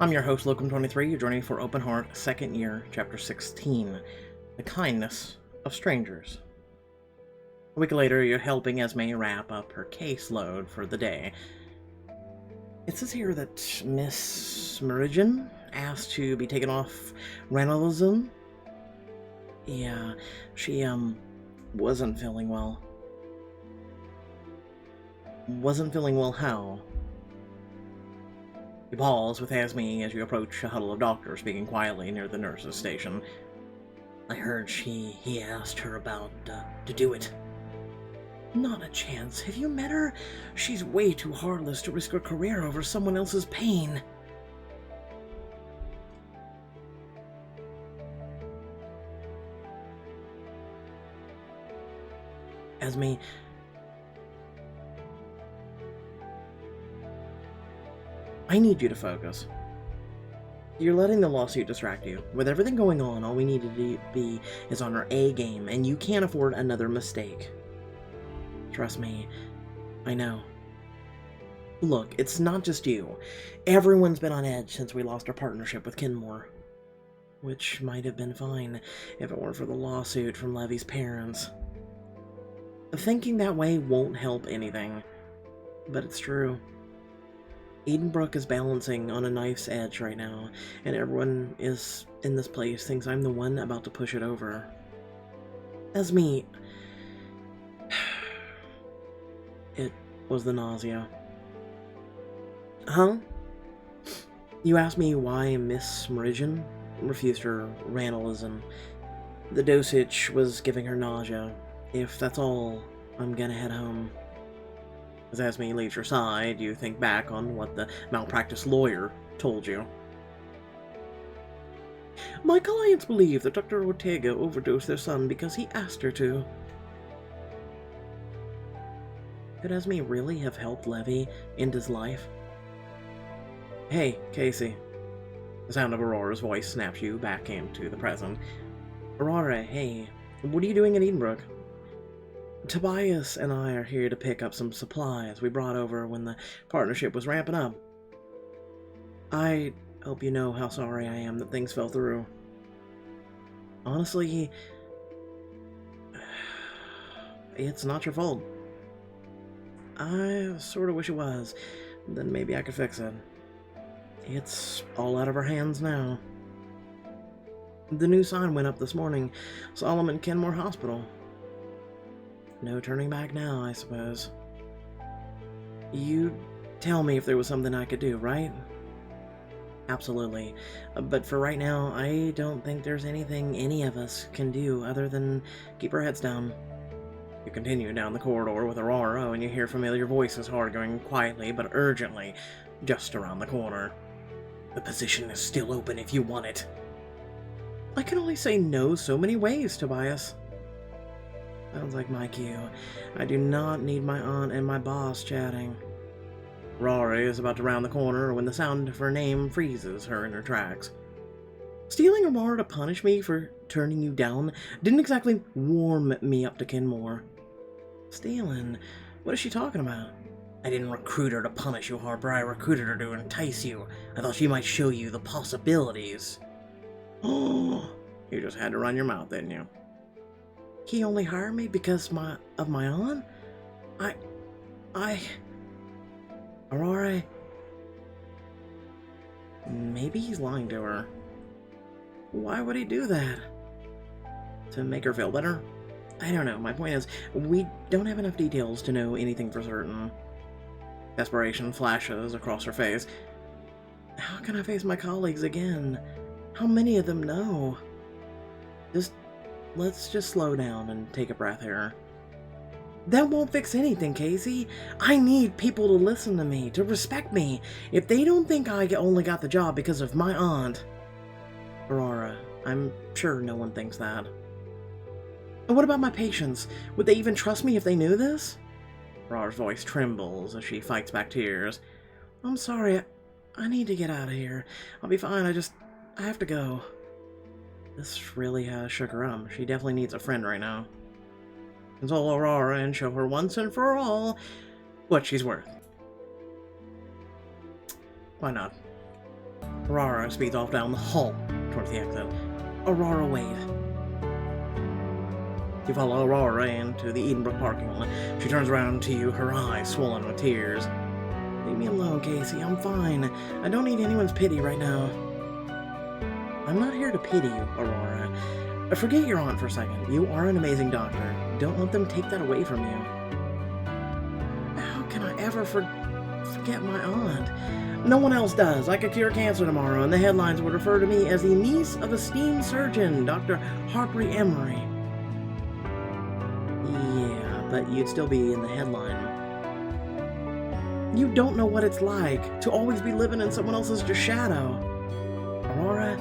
I'm your host, Locum23. You're joining me for Open Heart, second year, chapter 16, The Kindness of Strangers. A week later, you're helping Esme wrap up her caseload for the day. It says here that Miss Meridian asked to be taken off Ranalism. Yeah, she, wasn't feeling well. Wasn't feeling well how? You pause with Esme as you approach a huddle of doctors speaking quietly near the nurse's station. I heard he asked her about, to do it. Not a chance. Have you met her? She's way too heartless to risk her career over someone else's pain. Esme, I need you to focus. You're letting the lawsuit distract you. With everything going on, all we need to be is on our A game, and you can't afford another mistake. Trust me, I know. Look, it's not just you. Everyone's been on edge since we lost our partnership with Kenmore. Which might have been fine if it weren't for the lawsuit from Levy's parents. Thinking that way won't help anything, but it's true. Edenbrook is balancing on a knife's edge right now, and everyone is in this place thinks I'm the one about to push it over. Esme... It was the nausea. Huh? You asked me why Miss Meridian refused her Ranalism. The dosage was giving her nausea. If that's all, I'm gonna head home. As Esme leaves your side, you think back on what the malpractice lawyer told you. My clients believe that Dr. Ortega overdosed their son because he asked her to. Could Esme really have helped Levy end his life? Hey, Casey. The sound of Aurora's voice snaps you back into the present. Aurora, hey, what are you doing in Edenbrook? Tobias and I are here to pick up some supplies we brought over when the partnership was ramping up. I hope you know how sorry I am that things fell through. Honestly, it's not your fault. I sort of wish it was, then maybe I could fix it. It's all out of our hands now. The new sign went up this morning, Solomon Kenmore Hospital. No turning back now, I suppose. You tell me if there was something I could do, right? Absolutely. But for right now, I don't think there's anything any of us can do other than keep our heads down. You continue down the corridor with Aurora, and you hear familiar voices arguing quietly but urgently just around the corner. The position is still open if you want it. I can only say no so many ways, Tobias. Sounds like my cue. I do not need my aunt and my boss chatting. Rory is about to round the corner when the sound of her name freezes her in her tracks. Stealing Aurora to punish me for turning you down didn't exactly warm me up to Kenmore. Stealing? What is she talking about? I didn't recruit her to punish you, Harper. I recruited her to entice you. I thought she might show you the possibilities. Oh, you just had to run your mouth, didn't you? He only hired me because of my aunt? Aurora... Maybe he's lying to her. Why would he do that? To make her feel better? I don't know. My point is, we don't have enough details to know anything for certain. Desperation flashes across her face. How can I face my colleagues again? How many of them know? Let's just slow down and take a breath here. That won't fix anything, Casey. I need people to listen to me, to respect me. If they don't think I only got the job because of my aunt... Aurora, I'm sure no one thinks that. And what about my patients? Would they even trust me if they knew this? Aurora's voice trembles as she fights back tears. I'm sorry, I need to get out of here. I'll be fine, I have to go. This really has shook her up. She definitely needs a friend right now. Console Aurora and show her once and for all what she's worth. Why not? Aurora speeds off down the hall towards the exit. Aurora, wait. You follow Aurora into the Edenbrook parking lot. She turns around to you, her eyes swollen with tears. Leave me alone, Casey. I'm fine. I don't need anyone's pity right now. I'm not here to pity you, Aurora. Forget your aunt for a second. You are an amazing doctor. Don't let them take that away from you. How can I ever forget my aunt? No one else does. I could cure cancer tomorrow, and the headlines would refer to me as the niece of esteemed surgeon, Dr. Harper Emery. Yeah, but you'd still be in the headline. You don't know what it's like to always be living in someone else's shadow. Aurora,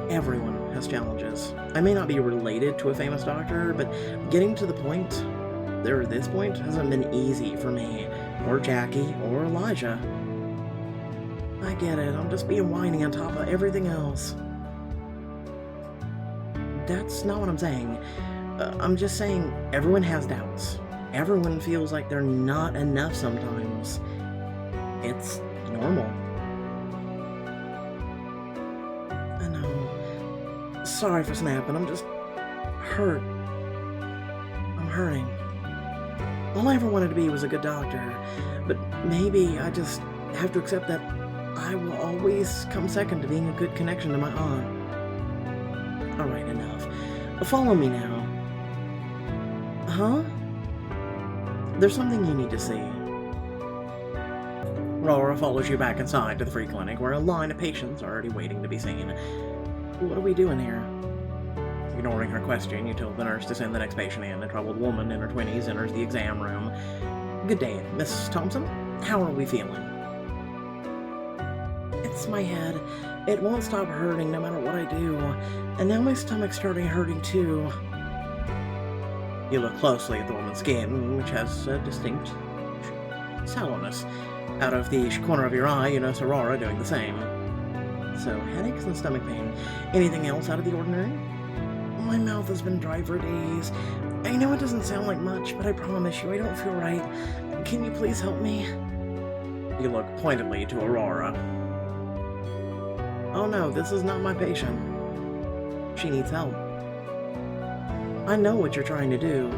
everyone has challenges. I may not be related to a famous doctor, but getting to this point hasn't been easy for me, or Jackie, or Elijah. I get it, I'm just being whiny on top of everything else. That's not what I'm saying. I'm just saying everyone has doubts. Everyone feels like they're not enough sometimes. It's normal. I know. Sorry for snapping, I'm just hurt. I'm hurting. All I ever wanted to be was a good doctor, but maybe I just have to accept that I will always come second to being a good connection to my aunt. Alright, enough. Follow me now. Huh? There's something you need to see. Aurora follows you back inside to the free clinic, where a line of patients are already waiting to be seen. What are we doing here? Ignoring her question, you tell the nurse to send the next patient in. A troubled woman in her 20s enters the exam room. Good day, Miss Thompson. How are we feeling? It's my head. It won't stop hurting no matter what I do. And now my stomach's starting hurting too. You look closely at the woman's skin, which has a distinct sallowness. Out of the corner of your eye, you notice Aurora doing the same. So, headaches and stomach pain. Anything else out of the ordinary? My mouth has been dry for days. I know it doesn't sound like much, but I promise you I don't feel right. Can you please help me? You look pointedly to Aurora. Oh no, this is not my patient. She needs help. I know what you're trying to do.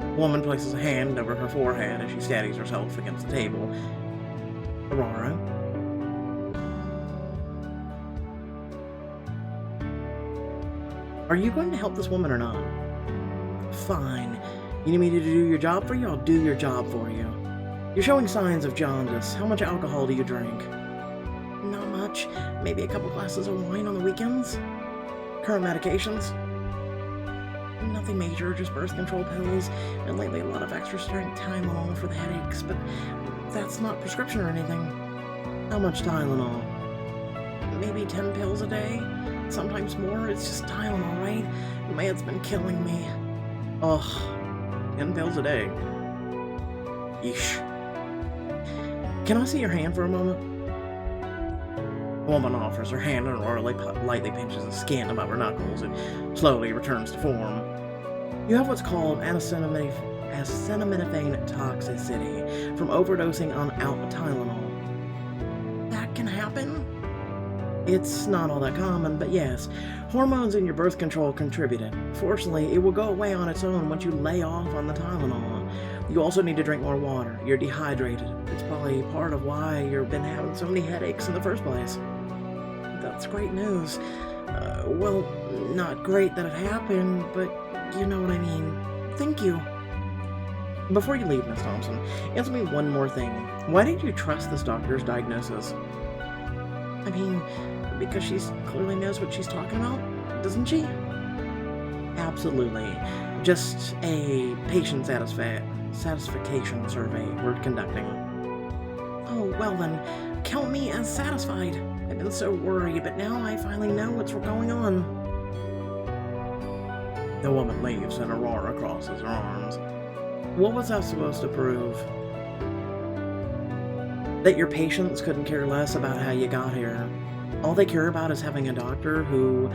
The woman places a hand over her forehead as she steadies herself against the table. Aurora? Are you going to help this woman or not? Fine. You need me to do your job for you? I'll do your job for you. You're showing signs of jaundice. How much alcohol do you drink? Not much. Maybe a couple glasses of wine on the weekends. Current medications? Nothing major, just birth control pills, and lately a lot of extra strength Tylenol for the headaches, but that's not prescription or anything. How much Tylenol? Maybe 10 pills a day? Sometimes more. It's just Tylenol, right? My head's been killing me. Ugh. 10 pills a day. Yeesh. Can I see your hand for a moment? The woman offers her hand, and Aurora lightly pinches the skin above her knuckles. It slowly returns to form. You have what's called acetaminophen toxicity from overdosing on Tylenol. That can happen? It's not all that common, but yes. Hormones in your birth control contributed. Fortunately, it will go away on its own once you lay off on the Tylenol. You also need to drink more water. You're dehydrated. It's probably part of why you've been having so many headaches in the first place. That's great news. Well, not great that it happened, but you know what I mean. Thank you. Before you leave, Miss Thompson, answer me one more thing. Why did you trust this doctor's diagnosis? I mean, because she clearly knows what she's talking about, doesn't she? Absolutely. Just a patient satisfaction survey we're conducting. Oh, well then, count me as satisfied. I've been so worried, but now I finally know what's going on. The woman leaves and Aurora crosses her arms. What was I supposed to prove? That your patients couldn't care less about how you got here. All they care about is having a doctor who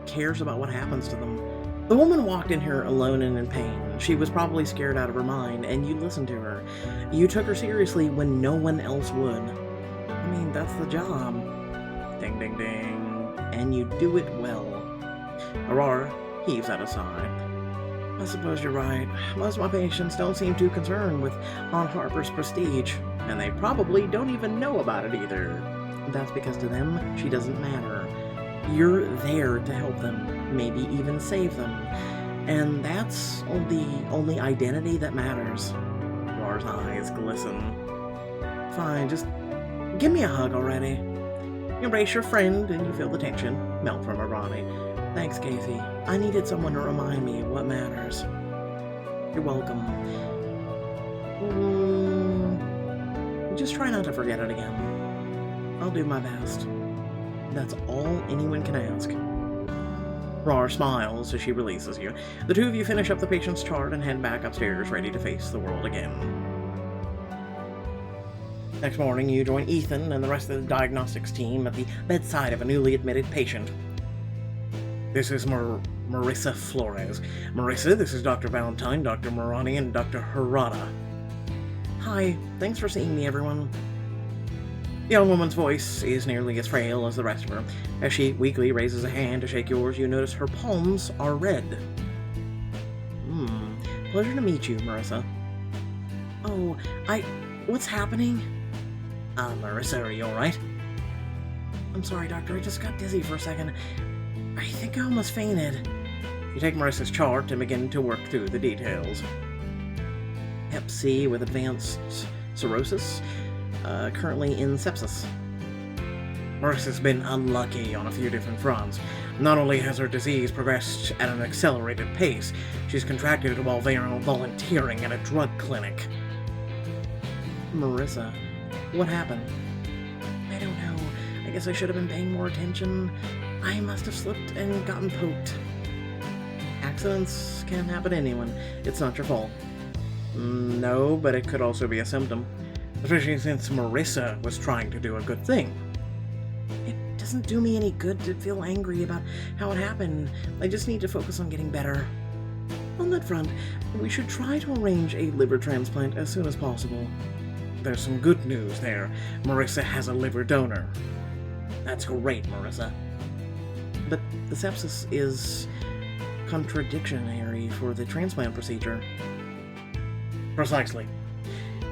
cares about what happens to them. The woman walked in here alone and in pain. She was probably scared out of her mind, and you listened to her. You took her seriously when no one else would. I mean, that's the job. Ding, ding, ding. And you do it well. Aurora heaves at a sigh. I suppose you're right. Most of my patients don't seem too concerned with Aunt Harper's prestige, and they probably don't even know about it either. That's because to them, she doesn't matter. You're there to help them, maybe even save them. And that's the only identity that matters. Aurora's eyes glisten. Fine, just give me a hug already. You embrace your friend and you feel the tension melt from her body. Thanks, Casey. I needed someone to remind me of what matters. You're welcome. Just try not to forget it again. I'll do my best. That's all anyone can ask. Aurora smiles as she releases you. The two of you finish up the patient's chart and head back upstairs, ready to face the world again. Next morning, you join Ethan and the rest of the diagnostics team at the bedside of a newly admitted patient. This is Marissa Flores. Marissa, this is Dr. Valentine, Dr. Morani, and Dr. Harada. Hi, thanks for seeing me, everyone. The young woman's voice is nearly as frail as the rest of her. As she weakly raises a hand to shake yours, you notice her palms are red. Pleasure to meet you, Marissa. Oh, what's happening? Marissa, are you alright? I'm sorry, Doctor, I just got dizzy for a second. I think I almost fainted. You take Marissa's chart and begin to work through the details. Hep C with advanced cirrhosis. Currently in sepsis. Marissa's been unlucky on a few different fronts. Not only has her disease progressed at an accelerated pace, she's contracted it while volunteering at a drug clinic. Marissa, what happened? I don't know. I guess I should have been paying more attention. I must have slipped and gotten poked. Accidents can happen to anyone. It's not your fault. No, but it could also be a symptom. Especially since Marissa was trying to do a good thing. It doesn't do me any good to feel angry about how it happened. I just need to focus on getting better. On that front, we should try to arrange a liver transplant as soon as possible. There's some good news there. Marissa has a liver donor. That's great, Marissa. But the sepsis is contradictionary for the transplant procedure. Precisely.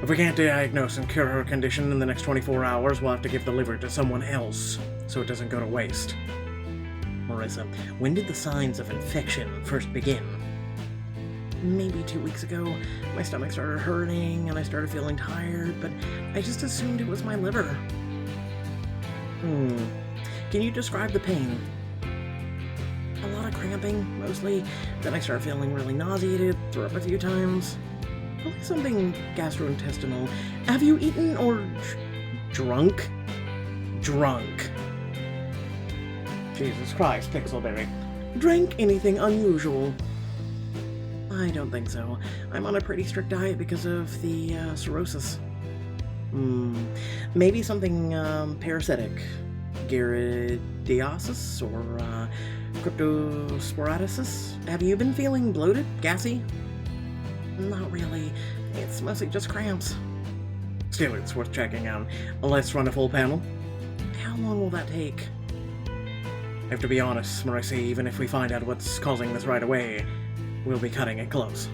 If we can't diagnose and cure her condition in the next 24 hours, we'll have to give the liver to someone else, so it doesn't go to waste. Marissa, when did the signs of infection first begin? Maybe 2 weeks ago. My stomach started hurting, and I started feeling tired, but I just assumed it was my liver. Can you describe the pain? A lot of cramping, mostly. Then I started feeling really nauseated, threw up a few times. Probably something gastrointestinal. Have you eaten or drunk? Drunk. Jesus Christ, Pixelberry. Drank anything unusual? I don't think so. I'm on a pretty strict diet because of the cirrhosis. Maybe something parasitic. Giardiasis or cryptosporadicis? Have you been feeling bloated? Gassy? Not really. It's mostly just cramps. Still, it's worth checking out. Let's run a full panel. How long will that take? I have to be honest, Marissa, even if we find out what's causing this right away, we'll be cutting it close.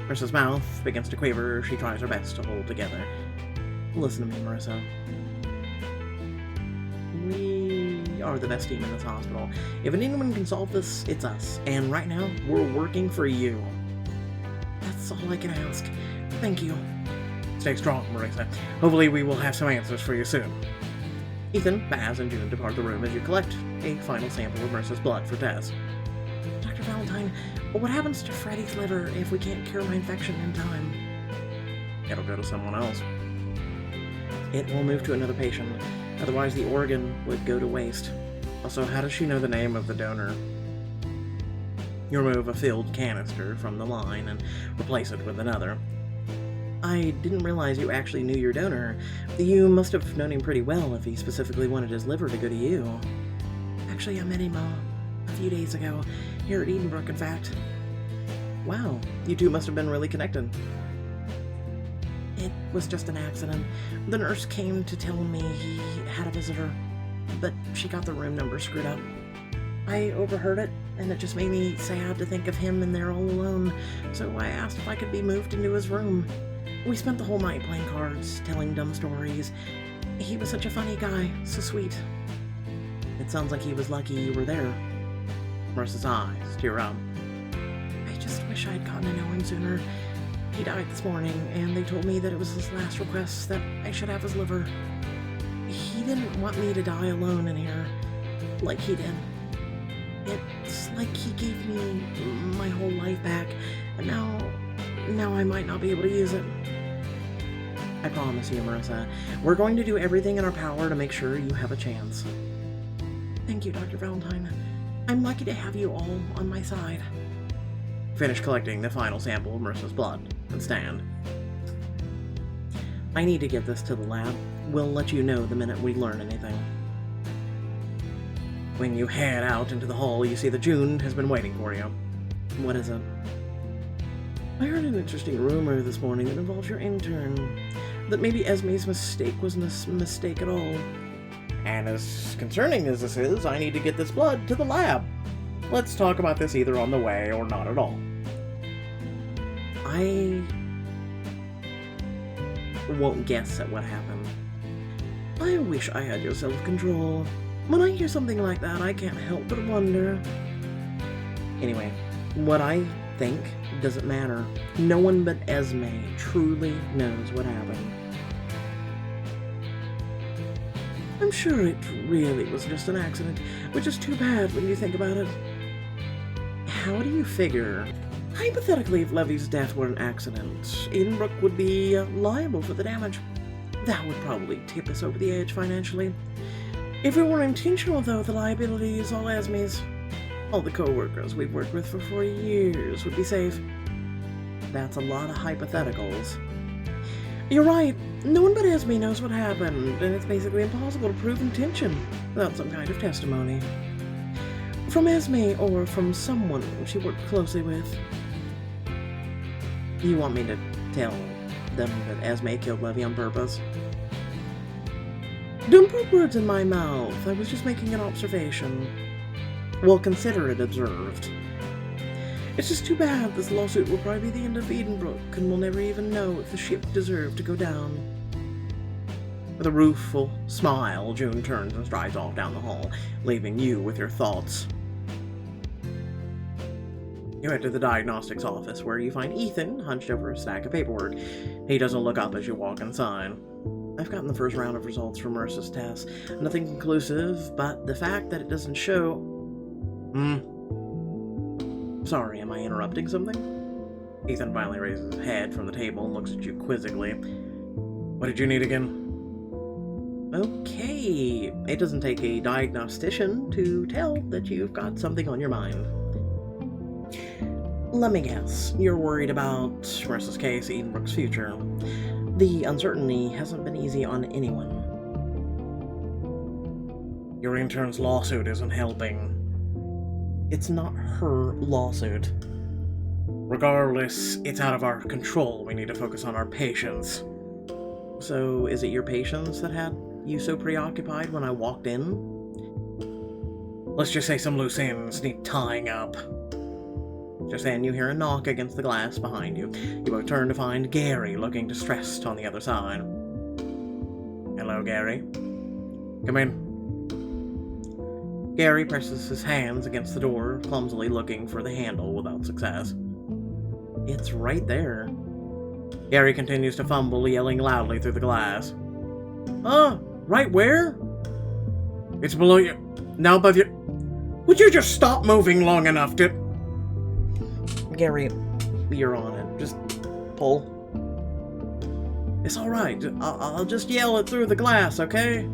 Marissa's mouth begins to quiver. She tries her best to hold together. Listen to me, Marissa. We are the best team in this hospital. If anyone can solve this, it's us. And right now, we're working for you. That's all I can ask. Thank you. Stay strong, Marissa. Hopefully we will have some answers for you soon. Ethan, Baz, and June depart the room as you collect a final sample of Marissa's blood for tests. Dr. Valentine, what happens to Freddy's liver if we can't cure my infection in time? It'll go to someone else. It will move to another patient. Otherwise, the organ would go to waste. Also, how does she know the name of the donor? You remove a filled canister from the line and replace it with another. I didn't realize you actually knew your donor. You must have known him pretty well if he specifically wanted his liver to go to you. Actually, I met him a few days ago, here at Edenbrook, in fact. Wow, you two must have been really connected. It was just an accident. The nurse came to tell me he had a visitor, but she got the room number screwed up. I overheard it, and it just made me sad to think of him in there all alone, so I asked if I could be moved into his room. We spent the whole night playing cards, telling dumb stories. He was such a funny guy, so sweet. It sounds like he was lucky you were there. Marissa's eyes tear up. I just wish I'd gotten to know him sooner. He died this morning, and they told me that it was his last request that I should have his liver. He didn't want me to die alone in here, like he did. It's like he gave me my whole life back, and now I might not be able to use it. I promise you, Marissa, we're going to do everything in our power to make sure you have a chance. Thank you, Dr. Valentine. I'm lucky to have you all on my side. Finish collecting the final sample of Marissa's blood and stand. I need to get this to the lab. We'll let you know the minute we learn anything. When you head out into the hall, you see that June has been waiting for you. What is it? I heard an interesting rumor this morning that involves your intern. That maybe Esme's mistake wasn't a mistake at all. And as concerning as this is, I need to get this blood to the lab. Let's talk about this either on the way or not at all. I won't guess at what happened. I wish I had your self-control. When I hear something like that, I can't help but wonder. Anyway, what I think doesn't matter. No one but Esme truly knows what happened. I'm sure it really was just an accident, which is too bad when you think about it. How do you figure? Hypothetically, if Levy's death were an accident, Edenbrook would be liable for the damage. That would probably tip us over the edge financially. If it were intentional, though, the liability is all Esme's. All the co-workers we've worked with for 4 years would be safe. That's a lot of hypotheticals. You're right. No one but Esme knows what happened, and it's basically impossible to prove intention without some kind of testimony. From Esme or from someone she worked closely with. You want me to tell them that Esme killed Levy on purpose? Don't put words in my mouth. I was just making an observation. Well, consider it observed. It's just too bad this lawsuit will probably be the end of Edenbrook, and we'll never even know if the ship deserved to go down. With a rueful smile, June turns and strides off down the hall, leaving you with your thoughts. You head to the diagnostics office, where you find Ethan hunched over a stack of paperwork. He doesn't look up as you walk inside. I've gotten the first round of results from Marissa's test. Nothing conclusive, but the fact that it doesn't show... Sorry, am I interrupting something? Ethan finally raises his head from the table and looks at you quizzically. What did you need again? Okay, it doesn't take a diagnostician to tell that you've got something on your mind. Let me guess, you're worried about Marissa's case, Edenbrook's future. The uncertainty hasn't been easy on anyone. Your intern's lawsuit isn't helping. It's not her lawsuit. Regardless, it's out of our control. We need to focus on our patients. So, is it your patients that had you so preoccupied when I walked in? Let's just say some loose ends need tying up. Just then you hear a knock against the glass behind you. You both turn to find Gary looking distressed on the other side. Hello, Gary. Come in. Gary presses his hands against the door, clumsily looking for the handle without success. It's right there. Gary continues to fumble, yelling loudly through the glass. Right where? It's below you. Now above you. Would you just stop moving long enough to... Gary, you're on it. Just pull. It's alright. I'll just yell it through the glass, okay?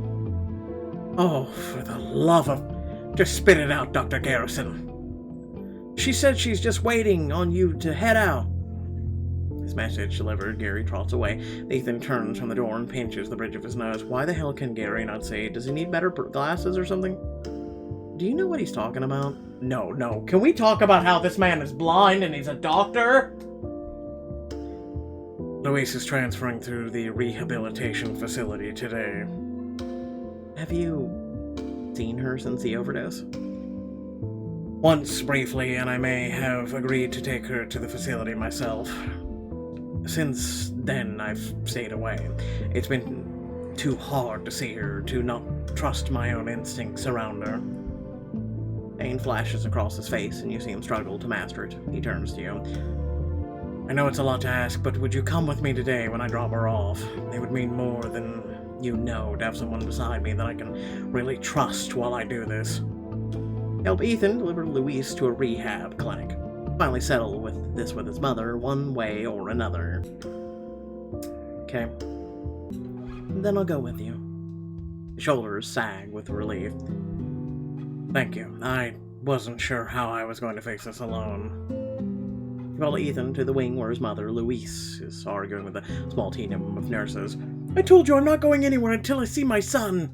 Oh, for the love of... Just spit it out, Dr. Garrison. She said she's just waiting on you to head out. His message delivered, Gary trots away. Ethan turns from the door and pinches the bridge of his nose. Why the hell can Gary not say, does he need better glasses or something? Do you know what he's talking about? No. Can we talk about how this man is blind and he's a doctor? Luis is transferring through the rehabilitation facility today. Have you seen her since the overdose? Once, briefly, and I may have agreed to take her to the facility myself. Since then, I've stayed away. It's been too hard to see her, to not trust my own instincts around her. Pain flashes across his face, and you see him struggle to master it. He turns to you. I know it's a lot to ask, but would you come with me today when I drop her off? It would mean more than you know to have someone beside me that I can really trust while I do this. Help Ethan deliver Luis to a rehab clinic. Finally settle with his mother, one way or another. Okay. Then I'll go with you. His shoulders sag with relief. Thank you. I wasn't sure how I was going to face this alone. You follow Ethan to the wing where his mother, Luis, is arguing with a small team of nurses. I told you I'm not going anywhere until I see my son.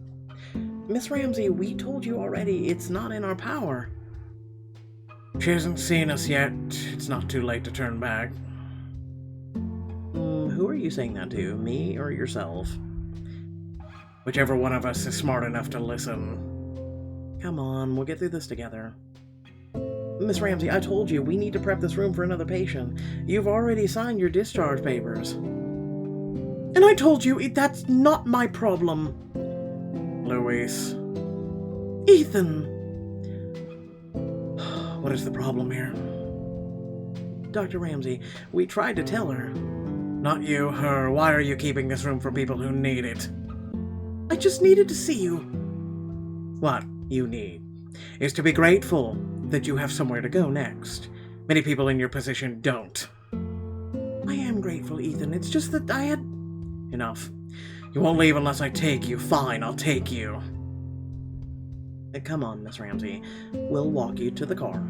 Miss Ramsey, we told you already. It's not in our power. She hasn't seen us yet. It's not too late to turn back. Who are you saying that to? Me or yourself? Whichever one of us is smart enough to listen. Come on, we'll get through this together. Miss Ramsey, I told you, we need to prep this room for another patient. You've already signed your discharge papers. And I told you, that's not my problem. Luis. Ethan. What is the problem here? Dr. Ramsey, we tried to tell her. Not you, her. Why are you keeping this room for people who need it? I just needed to see you. What you need is to be grateful that you have somewhere to go next. Many people in your position don't. I am grateful, Ethan. It's just that I had... Enough. You won't leave unless I take you. Fine, I'll take you. Come on, Miss Ramsey. We'll walk you to the car.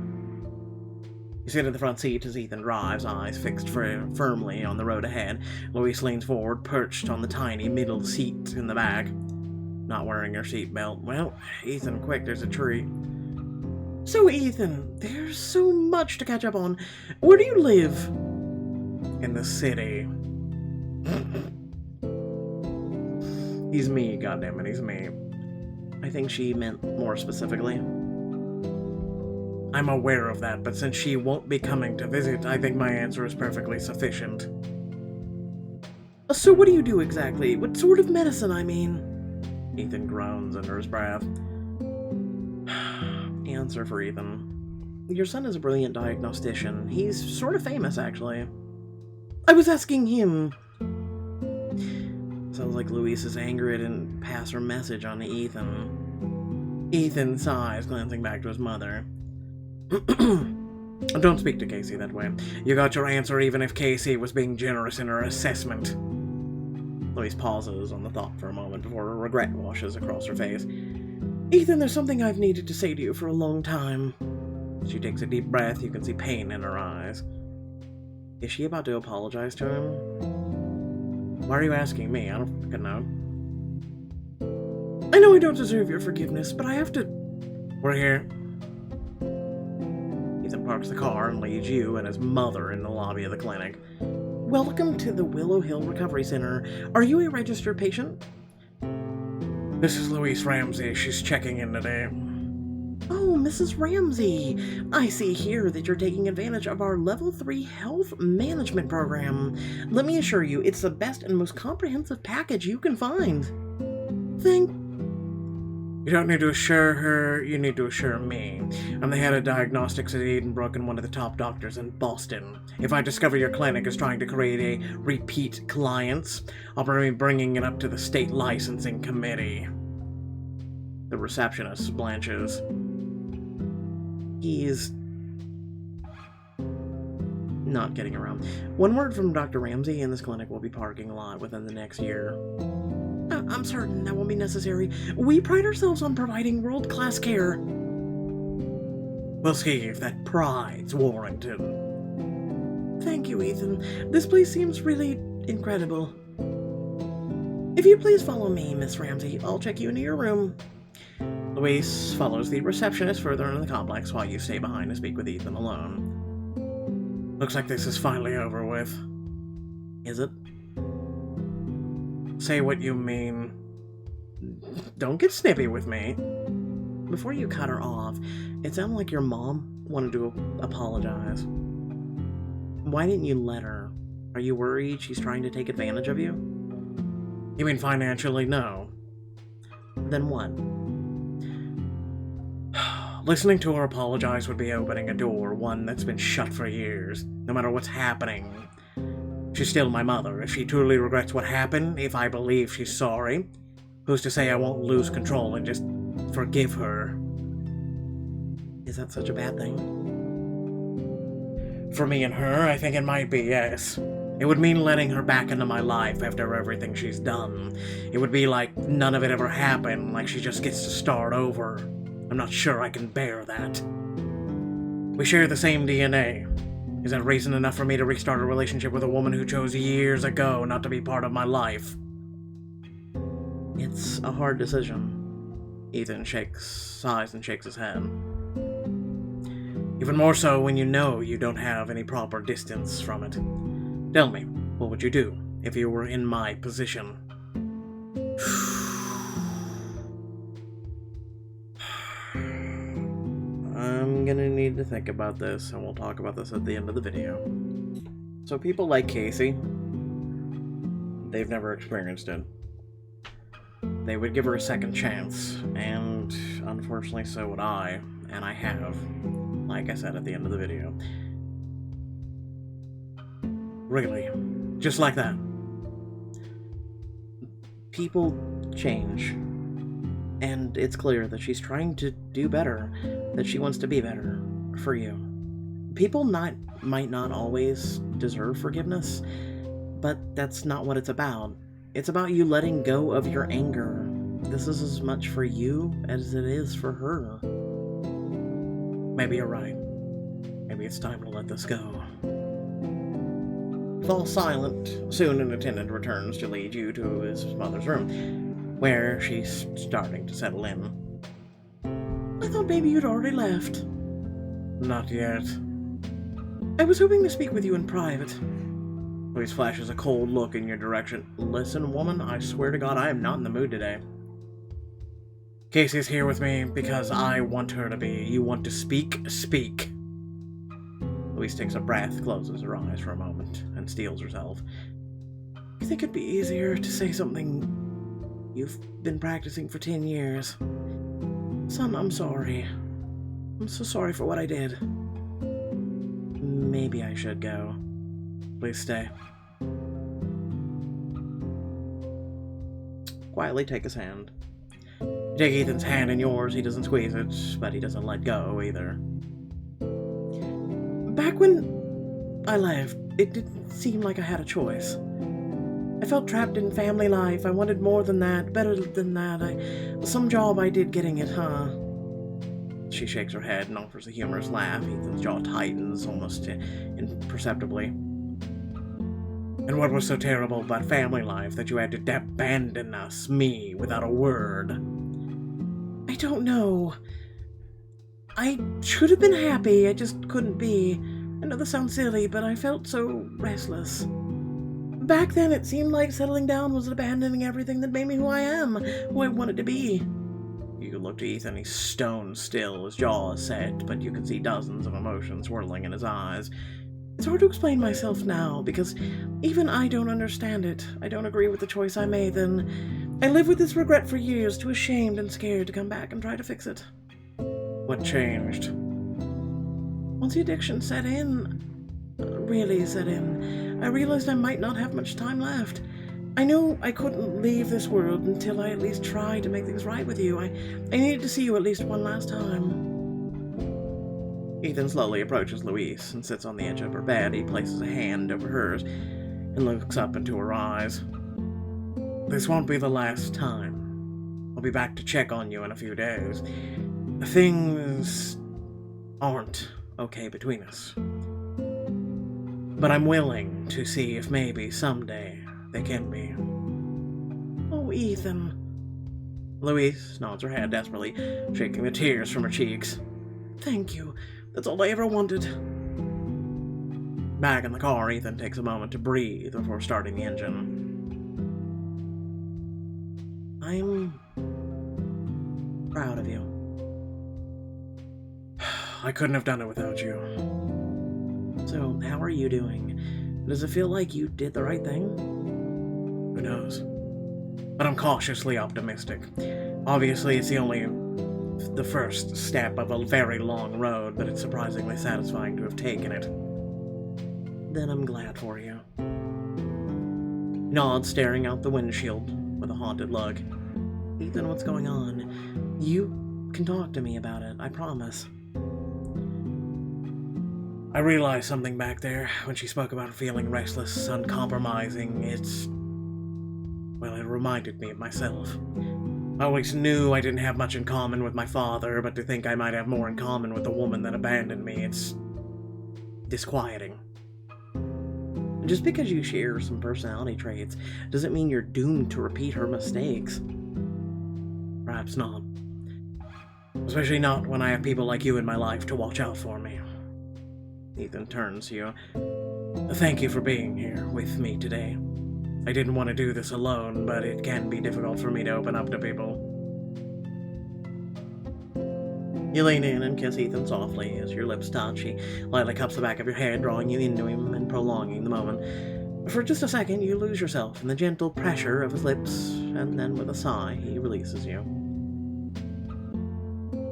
You sit in the front seat as Ethan drives, eyes fixed firmly on the road ahead. Luis leans forward, perched on the tiny middle seat in the back. Not wearing her seatbelt. Well, Ethan, quick, there's a tree. So, Ethan, there's so much to catch up on. Where do you live? In the city. He's me, goddammit, he's me. I think she meant more specifically. I'm aware of that, but since she won't be coming to visit, I think my answer is perfectly sufficient. So what do you do exactly? What sort of medicine, I mean? Ethan groans under his breath. Answer for Ethan. Your son is a brilliant diagnostician. He's sort of famous, actually. I was asking him. Sounds like Luis is angry didn't pass her message on to Ethan. Ethan sighs, glancing back to his mother. Don't speak to Casey that way. You got your answer even if Casey was being generous in her assessment. Luis pauses on the thought for a moment before regret washes across her face. Ethan, there's something I've needed to say to you for a long time. She takes a deep breath. You can see pain in her eyes. Is she about to apologize to him? Why are you asking me? I don't fucking know. I know I don't deserve your forgiveness, but I have to... We're here. Ethan parks the car and leads you and his mother in the lobby of the clinic. Welcome to the Willow Hill Recovery Center. Are you a registered patient? This is Luis Ramsey. She's checking in today. Oh, Mrs. Ramsey. I see here that you're taking advantage of our Level 3 Health Management Program. Let me assure you, it's the best and most comprehensive package you can find. You don't need to assure her, you need to assure me. I'm the head of diagnostics at Edenbrook and one of the top doctors in Boston. If I discover your clinic is trying to create a repeat clients, I'll be bringing it up to the state licensing committee. The receptionist blanches. He's not getting around. One word from Dr. Ramsey and this clinic will be parking a lot within the next year. I'm certain that won't be necessary. We pride ourselves on providing world-class care. We'll see if that pride's warranted. Thank you, Ethan. This place seems really incredible. If you please follow me, Miss Ramsey, I'll check you into your room. Luis follows the receptionist further into the complex while you stay behind to speak with Ethan alone. Looks like this is finally over with. Is it? Say what you mean. Don't get snippy with me. Before you cut her off, it sounded like your mom wanted to apologize. Why didn't you let her? Are you worried she's trying to take advantage of you? You mean financially? No. Then what? Listening to her apologize would be opening a door, one that's been shut for years, no matter what's happening. She's still my mother. If she truly regrets what happened, if I believe she's sorry, who's to say I won't lose control and just forgive her? Is that such a bad thing? For me and her, I think it might be, yes. It would mean letting her back into my life after everything she's done. It would be like none of it ever happened, like she just gets to start over. I'm not sure I can bear that. We share the same DNA. Is that reason enough for me to restart a relationship with a woman who chose years ago not to be part of my life? It's a hard decision. Ethan sighs and shakes his head. Even more so when you know you don't have any proper distance from it. Tell me, what would you do if you were in my position? I'm gonna need to think about this, and we'll talk about this at the end of the video. So people like Casey, they've never experienced it. They would give her a second chance, and unfortunately so would I, and I have, like I said at the end of the video. Really, just like that. People change. And it's clear that she's trying to do better, that she wants to be better for you. People might not always deserve forgiveness, but that's not what it's about. It's about you letting go of your anger. This is as much for you as it is for her. Maybe you're right. Maybe it's time to let this go. You fall silent. Soon an attendant returns to lead you to his mother's room, where she's starting to settle in. I thought maybe you'd already left. Not yet. I was hoping to speak with you in private. Luis flashes a cold look in your direction. Listen, woman, I swear to God I am not in the mood today. Casey's here with me because I want her to be. You want to speak? Speak. Luis takes a breath, closes her eyes for a moment, and steels herself. You think it'd be easier to say something you've been practicing for 10 years? Son, I'm sorry. I'm so sorry for what I did. Maybe I should go. Please stay. Quietly take his hand. You take Ethan's hand in yours. He doesn't squeeze it, but he doesn't let go either. Back when I left, it didn't seem like I had a choice. I felt trapped in family life. I wanted more than that, better than that. Some job I did getting it, huh? She shakes her head and offers a humorous laugh. Ethan's jaw tightens almost imperceptibly. And what was so terrible about family life that you had to abandon us, me, without a word? I don't know. I should have been happy, I just couldn't be. I know this sounds silly, but I felt so restless. Back then, it seemed like settling down was abandoning everything that made me who I am, who I wanted to be. You look to Ethan, he's stone still, his jaw is set, but you can see dozens of emotions swirling in his eyes. It's hard to explain myself now, because even I don't understand it. I don't agree with the choice I made then. I lived with this regret for years, too ashamed and scared to come back and try to fix it. What changed? Once the addiction set in, really set in, I realized I might not have much time left. I knew I couldn't leave this world until I at least tried to make things right with you. I needed to see you at least one last time. Ethan slowly approaches Louise and sits on the edge of her bed. He places a hand over hers and looks up into her eyes. This won't be the last time. I'll be back to check on you in a few days. Things aren't okay between us. But I'm willing to see if maybe someday they can be. Oh, Ethan. Louise nods her head desperately, shaking the tears from her cheeks. Thank you. That's all I ever wanted. Back in the car, Ethan takes a moment to breathe before starting the engine. I'm proud of you. I couldn't have done it without you. So, how are you doing? Does it feel like you did the right thing? Who knows? But I'm cautiously optimistic. Obviously, it's the first step of a very long road, but it's surprisingly satisfying to have taken it. Then I'm glad for you. Nods, staring out the windshield with a haunted look. Ethan, what's going on? You can talk to me about it, I promise. I realized something back there when she spoke about feeling restless, uncompromising. It reminded me of myself. I always knew I didn't have much in common with my father, but to think I might have more in common with the woman that abandoned me, it's disquieting. Just because you share some personality traits doesn't mean you're doomed to repeat her mistakes. Perhaps not. Especially not when I have people like you in my life to watch out for me. Ethan turns to you. Thank you for being here with me today. I didn't want to do this alone, but it can be difficult for me to open up to people. You lean in and kiss Ethan softly as your lips touch. He lightly cups the back of your head, drawing you into him and prolonging the moment. For just a second, you lose yourself in the gentle pressure of his lips, and then with a sigh, he releases you.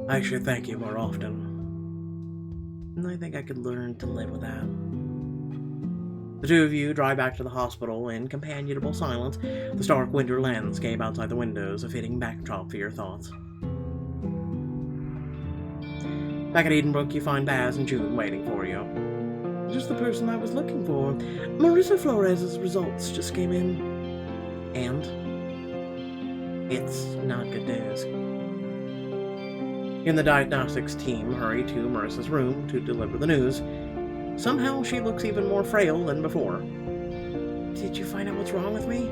I should thank you more often. And I think I could learn to live with that. The two of you drive back to the hospital in companionable silence, the stark winter landscape outside the windows a fitting backdrop for your thoughts. Back at Edenbrook, you find Baz and June waiting for you. Just the person I was looking for. Marissa Flores' results just came in. And it's not good news. The diagnostics team hurry to Marissa's room to deliver the news. Somehow she looks even more frail than before. Did you find out what's wrong with me?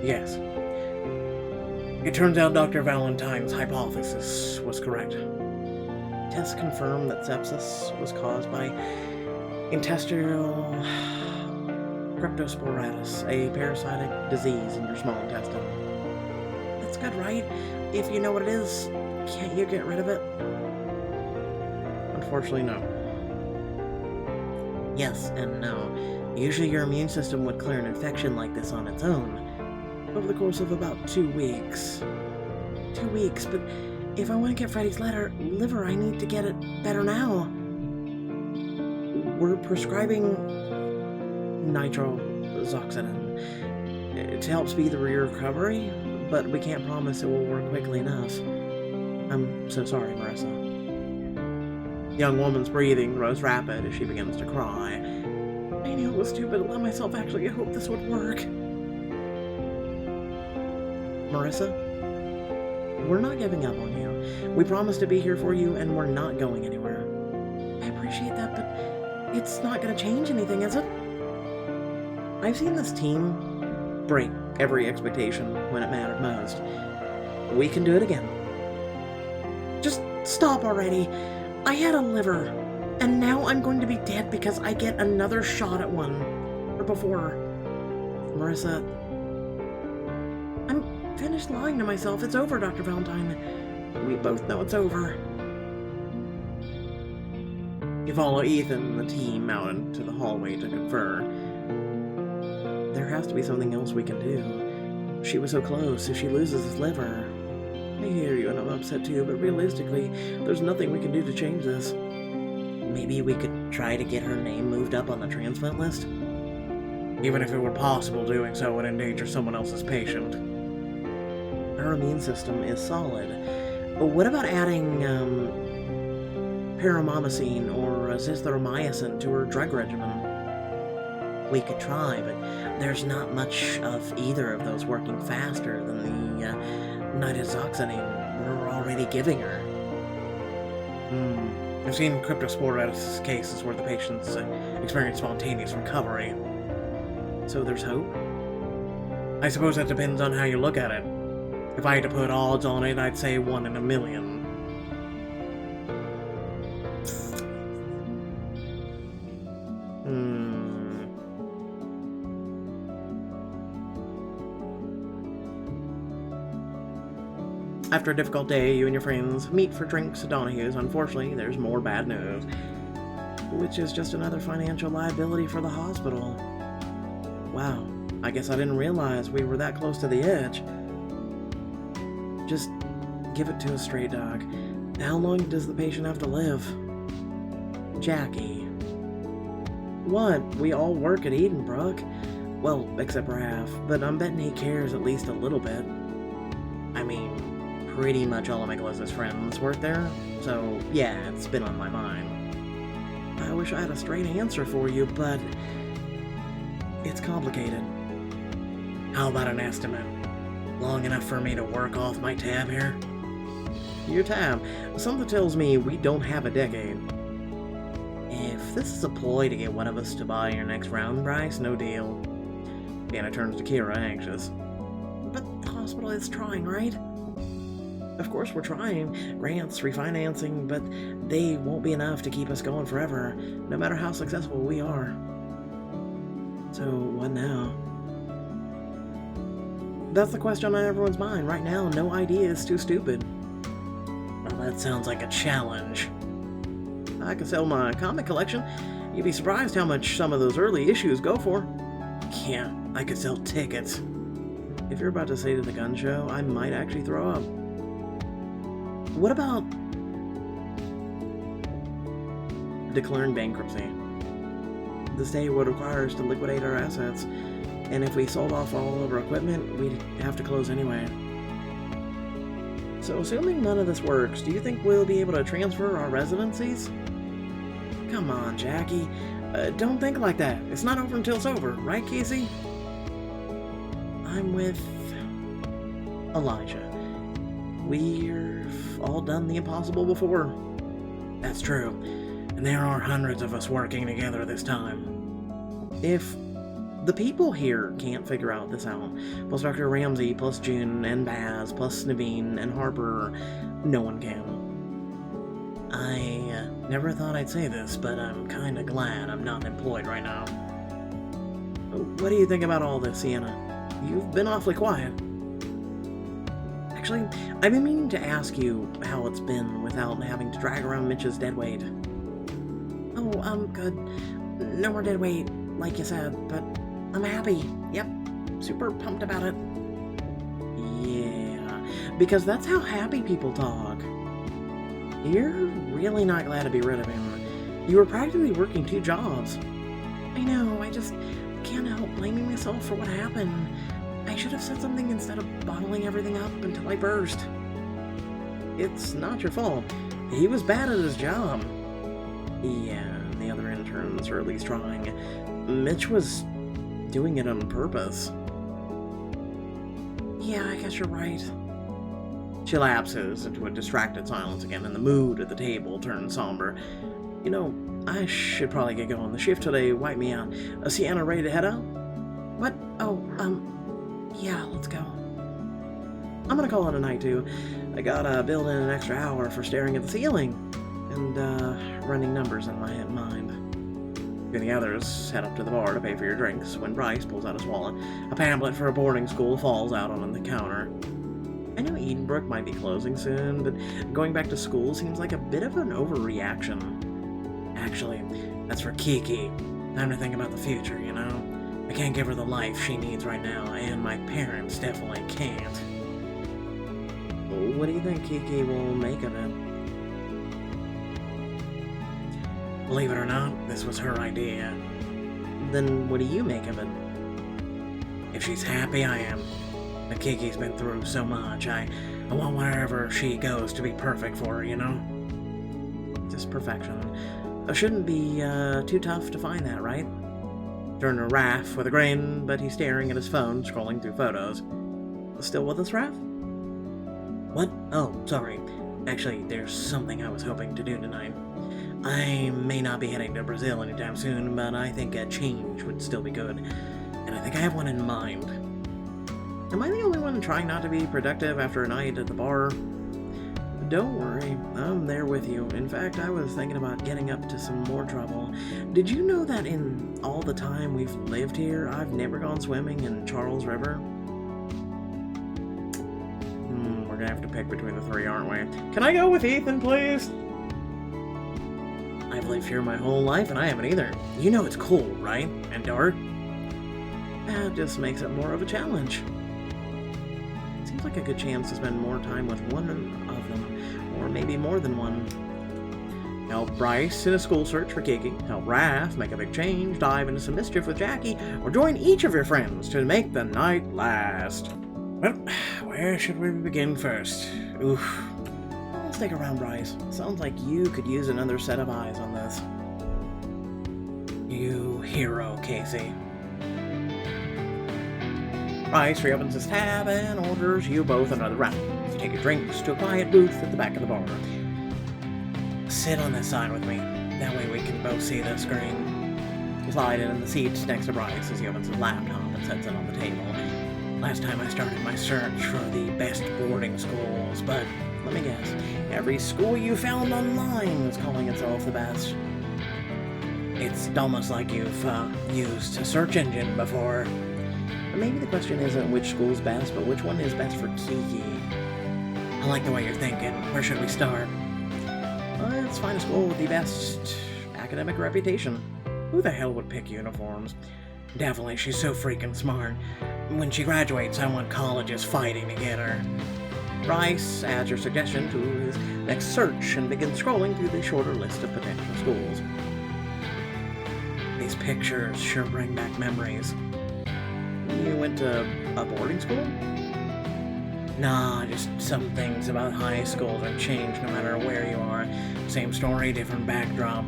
Yes. It turns out Dr. Valentine's hypothesis was correct. Tests confirm that sepsis was caused by intestinal cryptosporidus, a parasitic disease in your small intestine. That's good, right? If you know what it is, can't you get rid of it? Unfortunately, no. Yes and no. Usually your immune system would clear an infection like this on its own, over the course of about 2 weeks. 2 weeks, but if I want to get Freddy's liver, I need to get it better now. We're prescribing nitrozoxanine to help speed the recovery, but we can't promise it will work quickly enough. I'm so sorry, Marissa. The young woman's breathing grows rapid as she begins to cry. I knew it was stupid to let myself actually hope this would work. Marissa, we're not giving up on you. We promised to be here for you, and we're not going anywhere. I appreciate that, but it's not going to change anything, is it? I've seen this team break every expectation when it mattered most. We can do it again. Just stop already. I had a liver, and now I'm going to be dead because I get another shot at one. Or before. Marissa, I'm finished lying to myself. It's over, Dr. Valentine. We both know it's over. You follow Ethan and the team out into the hallway to confer. There has to be something else we can do. She was so close. If she loses his liver... I hear you and I'm upset too, but realistically, there's nothing we can do to change this. Maybe we could try to get her name moved up on the transplant list? Even if it were possible, doing so would endanger someone else's patient. Her immune system is solid. But what about adding, paramomycin or azithromycin to her drug regimen? We could try, but there's not much of either of those working faster than the, nitrozoxanine we're already giving her. I've seen cryptosporidus cases where the patients experience spontaneous recovery. So there's hope? I suppose that depends on how you look at it. If I had to put odds on it, I'd say 1 in a million. After a difficult day, you and your friends meet for drinks at Donahue's. Unfortunately, there's more bad news, which is just another financial liability for the hospital. Wow, I guess I didn't realize we were that close to the edge. Just give it to us straight, Doc. How long does the patient have to live? Jackie. What? We all work at Edenbrook. Well, except for half, but I'm betting he cares at least a little bit. I mean, pretty much all of Nicholas's friends work there, so yeah, it's been on my mind. I wish I had a straight answer for you, but it's complicated. How about an estimate? Long enough for me to work off my tab here? Your tab? Something tells me we don't have a decade. If this is a ploy to get one of us to buy your next round price, no deal. Anna turns to Kira, anxious. But the hospital is trying, right? Of course we're trying. Grants, refinancing, but they won't be enough to keep us going forever, no matter how successful we are. So, what now? That's the question on everyone's mind. Right now, no idea is too stupid. Well, that sounds like a challenge. I could sell my comic collection. You'd be surprised how much some of those early issues go for. Yeah, I could sell tickets. If you're about to say to the gun show, I might actually throw up. What about declaring bankruptcy? The state would require us to liquidate our assets, and if we sold off all of our equipment, we'd have to close anyway. So assuming none of this works, do you think we'll be able to transfer our residencies? Come on, Jackie. Don't think like that. It's not over until it's over, right, Casey? I'm with Elijah. We've all done the impossible before. That's true. And there are hundreds of us working together this time. If the people here can't figure out this out, plus Dr. Ramsey, plus June, and Baz, plus Naveen, and Harper, no one can. I never thought I'd say this, but I'm kinda glad I'm not employed right now. What do you think about all this, Sienna? You've been awfully quiet. Actually, I've been meaning to ask you how it's been without having to drag around Mitch's dead weight. Oh, I'm good. No more dead weight, like you said, but I'm happy. Yep, super pumped about it. Yeah, because that's how happy people talk. You're really not glad to be rid of him. You were practically working 2 jobs. I know, I just can't help blaming myself for what happened. I should have said something instead of bottling everything up until I burst. It's not your fault. He was bad at his job. Yeah, the other interns are at least trying. Mitch was doing it on purpose. Yeah, I guess you're right. She lapses into a distracted silence again, and the mood at the table turns somber. You know, I should probably get going. The shift today wiped me out. Sienna ready to head out? What? Oh, yeah, let's go. I'm gonna call it a night, too. I gotta build in an extra hour for staring at the ceiling and, running numbers in my mind. You and the others head up to the bar to pay for your drinks when Bryce pulls out his wallet. A pamphlet for a boarding school falls out on the counter. I know Edenbrook might be closing soon, but going back to school seems like a bit of an overreaction. Actually, that's for Kiki. Time to think about the future, you know? I can't give her the life she needs right now, and my parents definitely can't. What do you think Kiki will make of it? Believe it or not, this was her idea. Then what do you make of it? If she's happy, I am. But Kiki's been through so much, I want wherever she goes to be perfect for her, you know? Just perfection. Shouldn't be too tough to find that, right? Turn to Raph with a grin, but he's staring at his phone, scrolling through photos. Still with us, Raph? What? Oh, sorry. Actually, there's something I was hoping to do tonight. I may not be heading to Brazil anytime soon, but I think a change would still be good. And I think I have one in mind. Am I the only one trying not to be productive after a night at the bar? Don't worry, I'm there with you. In fact, I was thinking about getting up to some more trouble. Did you know that in all the time we've lived here, I've never gone swimming in Charles River? We're gonna have to pick between the three, aren't we? Can I go with Ethan, please? I've lived here my whole life and I haven't either. You know it's cold, right? And dark? That just makes it more of a challenge. Seems like a good chance to spend more time with one of them, or maybe more than one. Help Bryce in a school search for Kiki, help Raph make a big change, dive into some mischief with Jackie, or join each of your friends to make the night last. Well, where should we begin first? Oof. Let's stick around, Bryce. Sounds like you could use another set of eyes on this. You hero, Casey. Bryce reopens his tab and orders you both another round. You take your drinks to a quiet booth at the back of the bar. Sit on this side with me. That way we can both see the screen. You slide in the seat next to Bryce as he opens his laptop and sets it on the table. Last time I started my search for the best boarding schools, but let me guess, every school you found online was calling itself the best. It's almost like you've used a search engine before. Maybe the question isn't which school's best, but which one is best for Kiki. I like the way you're thinking. Where should we start? Let's find a school with the best academic reputation. Who the hell would pick uniforms? Definitely, she's so freaking smart. When she graduates, I want colleges fighting to get her. Bryce adds your suggestion to his next search and begins scrolling through the shorter list of potential schools. These pictures sure bring back memories. You went to a boarding school? Nah, just some things about high school don't change no matter where you are. Same story, different backdrop.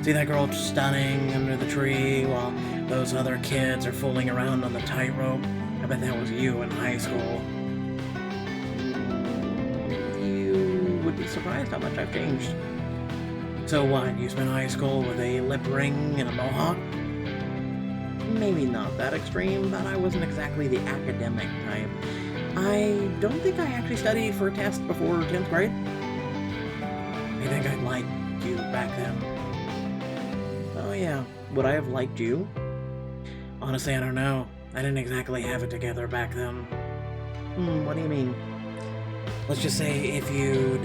See that girl stunning under the tree while those other kids are fooling around on the tightrope? I bet that was you in high school. You would be surprised how much I've changed. So what, you spent high school with a lip ring and a mohawk? Maybe not that extreme, but I wasn't exactly the academic type. I don't think I actually studied for a test before 10th grade. I think I liked you back then. Oh yeah, would I have liked you? Honestly, I don't know. I didn't exactly have it together back then. What do you mean? Let's just say if you'd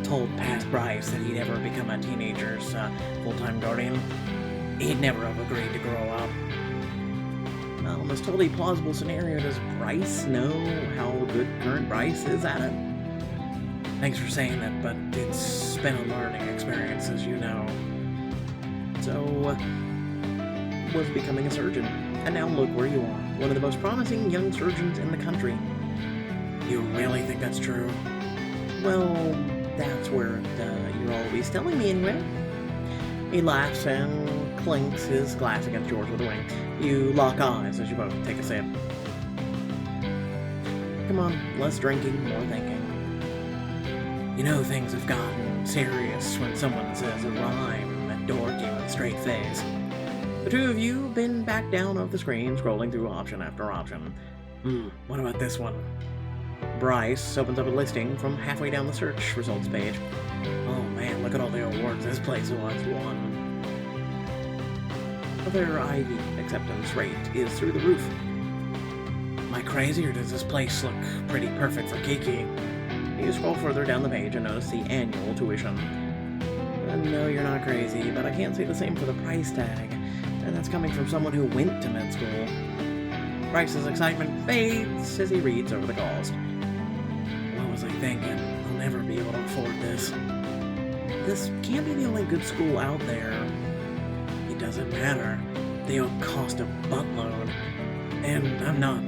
told past Bryce that he'd ever become a teenager's full-time guardian, he'd never have agreed to grow up. Well, in this totally plausible scenario, does Bryce know how good current Bryce is at it? Thanks for saying that, but it's been a learning experience, as you know. So, was becoming a surgeon, and now look where you are, one of the most promising young surgeons in the country. You really think that's true? Well, that's where you're always telling me anyway. He laughs and clinks his glass against yours with a wink. You lock eyes as you both take a sip. Come on, less drinking, more thinking. You know things have gotten serious when someone says a rhyme that dork you with a straight face. The two of you been back down off the screen, scrolling through option after option. What about this one? Bryce opens up a listing from halfway down the search results page. Oh man, look at all the awards this place has won. Their Ivy acceptance rate is through the roof. Am I crazy, or does this place look pretty perfect for Kiki? You scroll further down the page and notice the annual tuition. No, you're not crazy, but I can't say the same for the price tag, and that's coming from someone who went to med school. Bryce's excitement fades as he reads over the cost. What was I thinking? I'll never be able to afford this. This can't be the only good school out there. It doesn't matter. They all cost a buttload. And I'm not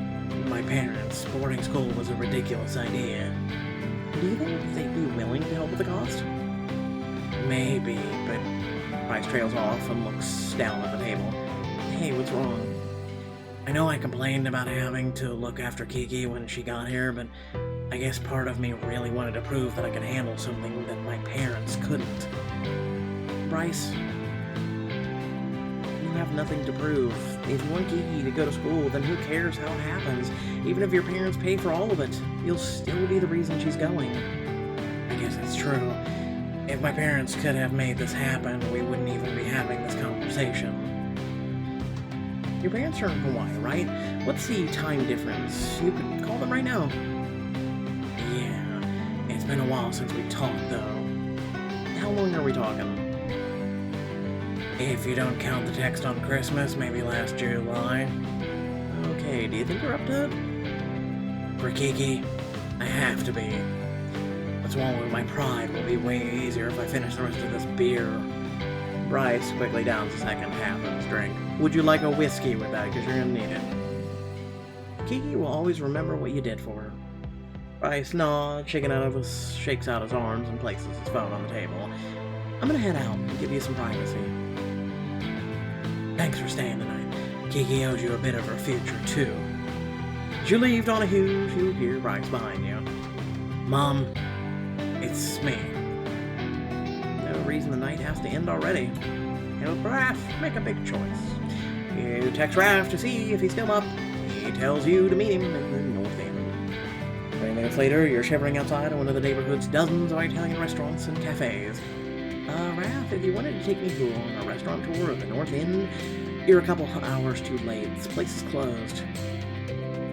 my parents. Boarding school was a ridiculous idea. Do you think they'd be willing to help with the cost? Maybe, but Bryce trails off and looks down at the table. Hey, what's wrong? I know I complained about having to look after Kiki when she got here, but I guess part of me really wanted to prove that I could handle something that my parents couldn't. Bryce, have nothing to prove. If you want Kiki to go to school, then who cares how it happens? Even if your parents pay for all of it, you'll still be the reason she's going. I guess it's true. If my parents could have made this happen, we wouldn't even be having this conversation. Your parents are in Hawaii, right? What's the time difference? You could call them right now. Yeah, it's been a while since we talked, though. How long are we talking? If you don't count the text on Christmas, maybe last July. Okay, do you think we're up to it? For Kiki, I have to be. But swallowing my pride will be way easier if I finish the rest of this beer. Bryce quickly downs the second half of his drink. Would you like a whiskey with that? Because you're going to need it. Kiki will always remember what you did for her. Bryce nods, shakes out his arms, and places his phone on the table. I'm going to head out and give you some privacy. Thanks for staying tonight. Kiki owes you a bit of her future, too. As you leave on a huge, you hear Bryce behind you. Mom, it's me. No reason the night has to end already. Help Raph make a big choice. You text Raph to see if he's still up. He tells you to meet him in the North End. 20 minutes later, you're shivering outside of one of the neighborhood's dozens of Italian restaurants and cafes. Raph, if you wanted to take me on a restaurant tour of the North End, you're a couple hours too late. This place is closed.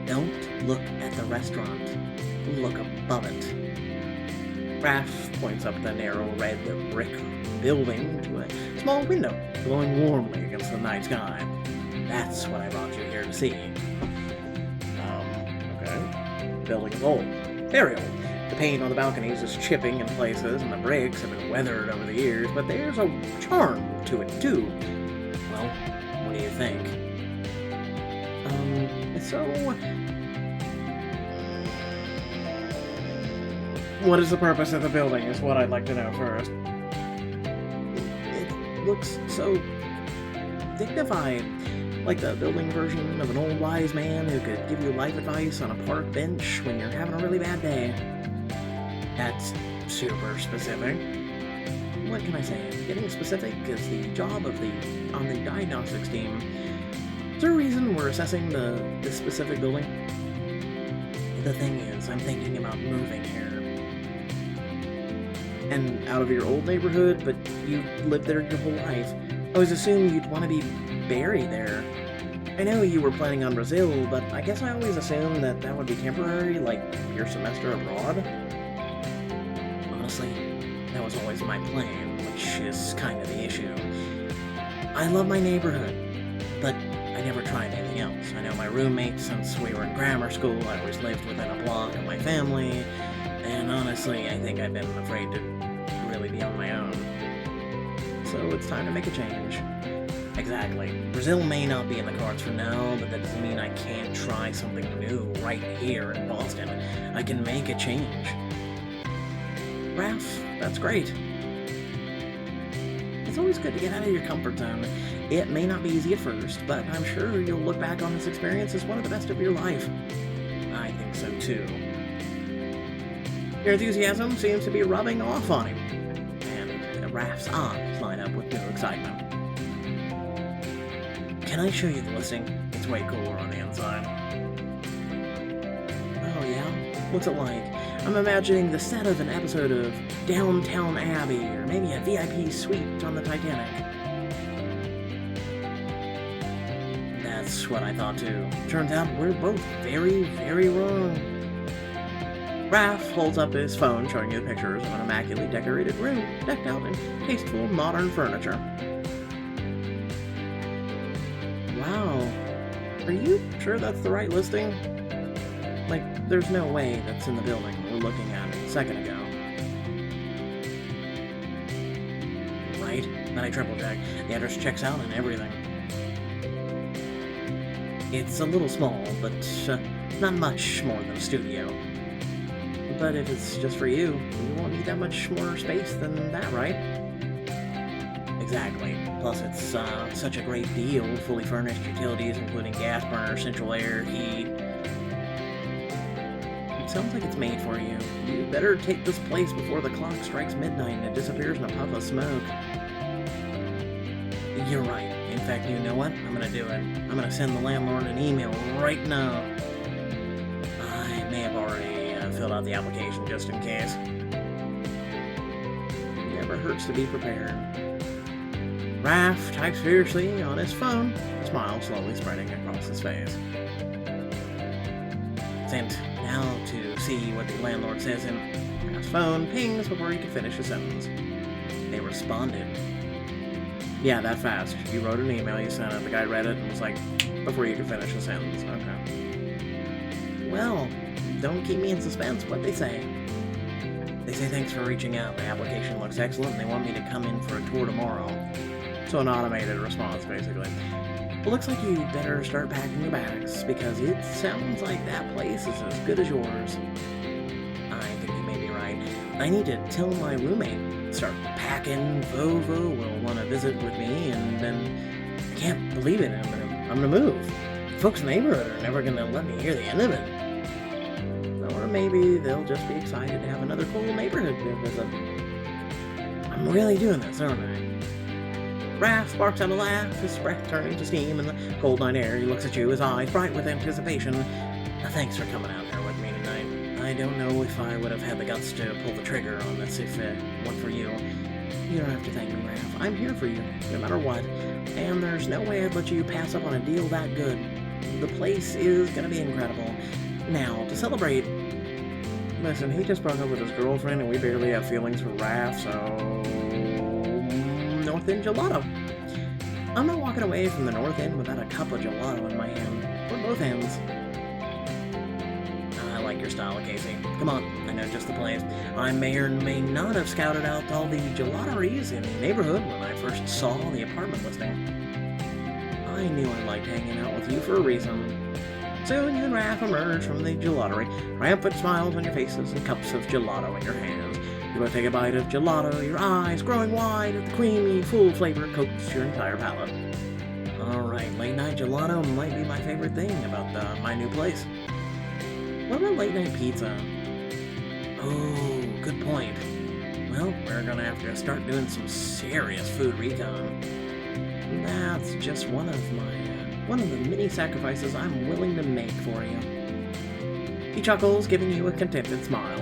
Don't look at the restaurant. Look above it. Raph points up the narrow red brick building to a small window glowing warmly against the night sky. That's what I brought you here to see. Okay. The building is old. Very old. The paint on the balconies is chipping in places, and the bricks have been weathered over the years, but there's a charm to it, too. Well, what do you think? So... what is the purpose of the building, is what I'd like to know first. It looks so dignified. Like the building version of an old wise man who could give you life advice on a park bench when you're having a really bad day. That's super specific. What can I say? Getting specific is the job of on the diagnostics team. Is there a reason we're assessing this specific building? The thing is, I'm thinking about moving here. And out of your old neighborhood, but you lived there your whole life. I always assumed you'd want to be buried there. I know you were planning on Brazil, but I guess I always assumed that would be temporary, like your semester abroad. Honestly, that was always my plan, which is kind of the issue. I love my neighborhood, but I never tried anything else. I know my roommates since we were in grammar school. I always lived within a block of my family, and honestly, I think I've been afraid to really be on my own. So it's time to make a change. Exactly. Brazil may not be in the cards for now, but that doesn't mean I can't try something new right here in Boston. I can make a change. Raph, that's great. It's always good to get out of your comfort zone. It may not be easy at first, but I'm sure you'll look back on this experience as one of the best of your life. I think so too. Your enthusiasm seems to be rubbing off on him, and Raph's eyes light up with new excitement. Can I show you the listing? It's way cooler on the inside. Oh yeah? What's it like? I'm imagining the set of an episode of Downtown Abbey, or maybe a VIP suite on the Titanic. That's what I thought too. Turns out we're both very, very wrong. Raph holds up his phone, showing you the pictures of an immaculately decorated room, decked out in tasteful modern furniture. Wow. Are you sure that's the right listing? Like, there's no way that's in the building we're looking at a second ago. Right? Then I triple check. The address checks out and everything. It's a little small, but not much more than a studio. But if it's just for you, you won't need that much more space than that, right? Exactly. Plus, it's such a great deal. Fully furnished utilities, including gas burner, central air, heat. It sounds like it's made for you. You better take this place before the clock strikes midnight and it disappears in a puff of smoke. You're right. In fact, you know what? I'm gonna do it. I'm gonna send the landlord an email right now. I may have already filled out the application just in case. Never hurts to be prepared. Raph types furiously on his phone, a smile slowly spreading across his face. Sent. Now to see what the landlord says in Raph's phone pings before he can finish his sentence. They responded. Yeah, that fast. You wrote an email, you sent it, the guy read it, and was like, before you could finish the sentence. Okay. Well, don't keep me in suspense. What'd they say? They say thanks for reaching out. The application looks excellent, and they want me to come in for a tour tomorrow. So an automated response, basically. It looks like you better start packing your bags, because it sounds like that place is as good as yours. I think you may be right. I need to tell my roommate. Start packing. Vovo will want to visit with me, and then I can't believe it. I'm gonna move. Folks in the neighborhood are never gonna let me hear the end of it. Or maybe they'll just be excited to have another cool neighborhood to visit. I'm really doing this, aren't I? Raph barks out a laugh, his breath turning to steam in the cold night air. He looks at you, his eyes bright with anticipation. Thanks for coming out here with me tonight. I don't know if I would have had the guts to pull the trigger on this if it weren't for you. You don't have to thank me, Raph. I'm here for you, no matter what. And there's no way I'd let you pass up on a deal that good. The place is gonna be incredible. Now, to celebrate... Listen, he just broke up with his girlfriend and we barely have feelings for Raph, so... North End Gelato. I'm not walking away from the North End without a cup of gelato in my hand. Or both hands. I like your style, Casey. Come on, I know just the place. I may or may not have scouted out all the gelateries in the neighborhood when I first saw the apartment listing. I knew I liked hanging out with you for a reason. Soon you and Raph emerge from the gelatery, triumphant smiles on your faces and cups of gelato in your hands. You both take a bite of gelato, your eyes growing wide as the creamy, full flavor coats your entire palate. Alright, late night gelato might be my favorite thing about my new place. What about late night pizza? Oh, good point. Well, we're gonna have to start doing some serious food recon. That's just one of the many sacrifices I'm willing to make for you. He chuckles, giving you a contented smile.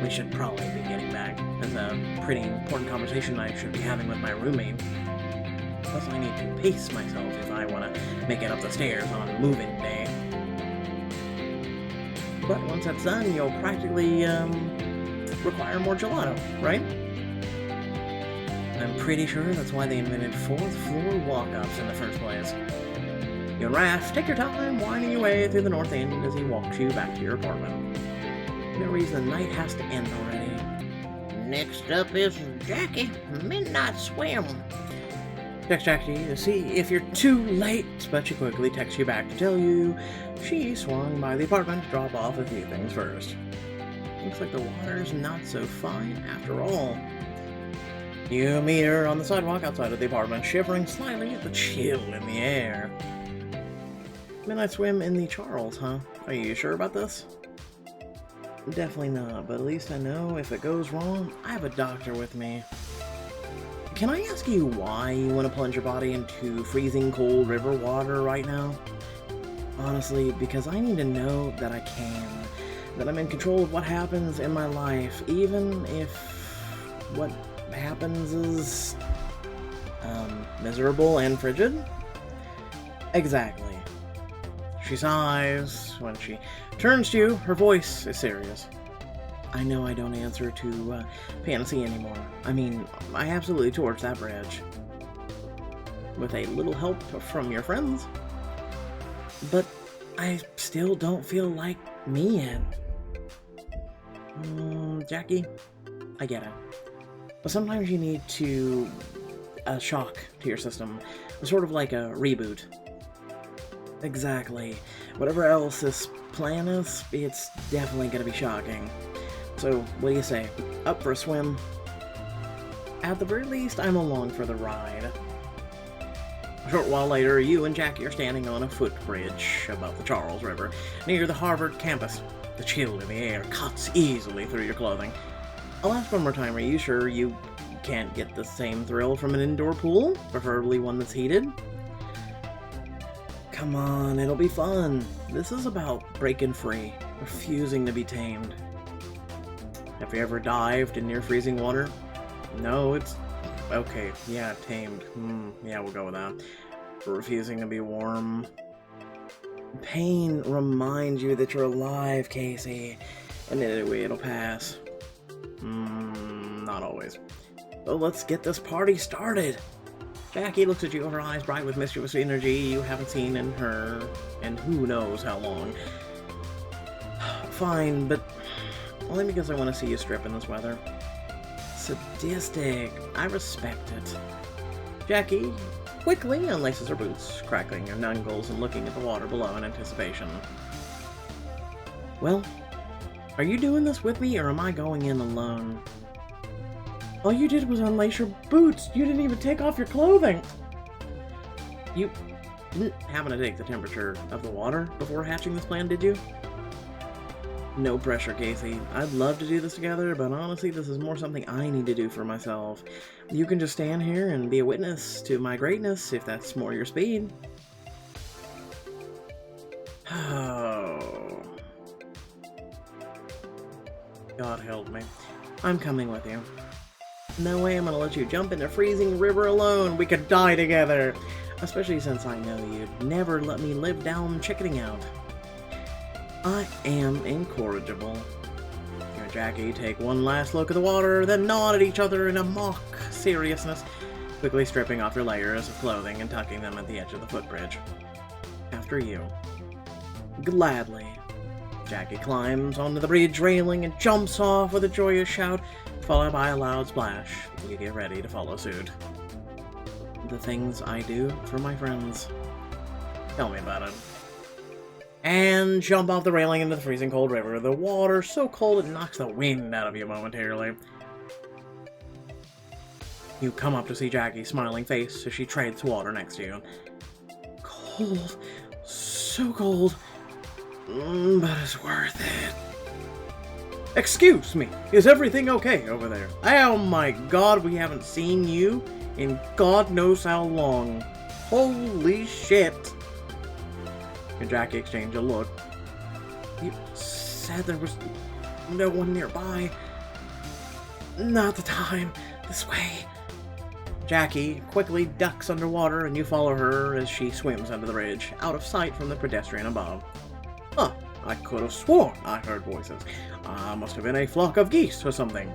We should probably be getting back. There's a pretty important conversation I should be having with my roommate. Plus, I need to pace myself if I want to make it up the stairs on move-in day. But once that's done, you'll practically require more gelato, right? I'm pretty sure that's why they invented 4th floor walk-ups in the first place. You and Raph take your time winding your way through the North End as he walks you back to your apartment. No reason the night has to end already. Next up is Jackie, Midnight Swim. Text Jackie to see if you're too late, but she quickly texts you back to tell you she swung by the apartment to drop off a few things first. Looks like the water's not so fine after all. You meet her on the sidewalk outside of the apartment, shivering slightly at the chill in the air. Midnight Swim in the Charles, huh? Are you sure about this? Definitely not, but at least I know if it goes wrong, I have a doctor with me. Can I ask you why you want to plunge your body into freezing cold river water right now? Honestly, because I need to know that I can. That I'm in control of what happens in my life, even if what happens is... miserable and frigid? Exactly. She sighs when she turns to you. Her voice is serious. I know I don't answer to fantasy anymore. I mean, I absolutely torched that bridge. With a little help from your friends. But I still don't feel like me yet. Jackie, I get it. But sometimes you need a shock to your system. Sort of like a reboot. Exactly. Whatever else this plan is, it's definitely going to be shocking. So, what do you say? Up for a swim? At the very least, I'm along for the ride. A short while later, you and Jackie are standing on a footbridge above the Charles River, near the Harvard campus. The chill in the air cuts easily through your clothing. I'll ask one more time, are you sure you can't get the same thrill from an indoor pool, preferably one that's heated. Come on, it'll be fun. This is about breaking free, refusing to be tamed. Have you ever dived in near freezing water? No, it's... okay, yeah, tamed. Yeah, we'll go with that. Refusing to be warm. Pain reminds you that you're alive, Casey. And anyway, it'll pass. Not always. Well, let's get this party started. Jackie looks at you, her eyes bright with mischievous energy you haven't seen in her in who knows how long. Fine, but only because I want to see you strip in this weather. Sadistic. I respect it. Jackie quickly unlaces her boots, crackling her knuckles and looking at the water below in anticipation. Well, are you doing this with me, or am I going in alone? All you did was unlace your boots. You didn't even take off your clothing. You didn't happen to take the temperature of the water before hatching this plan, did you? No pressure, Casey. I'd love to do this together, but honestly, this is more something I need to do for myself. You can just stand here and be a witness to my greatness, if that's more your speed. Oh. God help me. I'm coming with you. No way I'm gonna let you jump in a freezing river alone. We could die together. Especially since I know you'd never let me live down chickening out. I am incorrigible. You and Jackie take one last look at the water, then nod at each other in a mock seriousness, quickly stripping off your layers of clothing and tucking them at the edge of the footbridge. After you. Gladly. Jackie climbs onto the bridge railing and jumps off with a joyous shout, followed by a loud splash. You get ready to follow suit. The things I do for my friends. Tell me about it. And jump off the railing into the freezing cold river. The water so cold it knocks the wind out of you momentarily. You come up to see Jackie's smiling face as she treads water next to you. Cold. So cold. But it's worth it. Excuse me, is everything okay over there? Oh my god, we haven't seen you in God knows how long. Holy shit. And Jackie exchanged a look. You said there was no one nearby. Not the time. This way. Jackie quickly ducks underwater and you follow her as she swims under the bridge, out of sight from the pedestrian above. Huh, I could have sworn I heard voices. Must have been a flock of geese or something.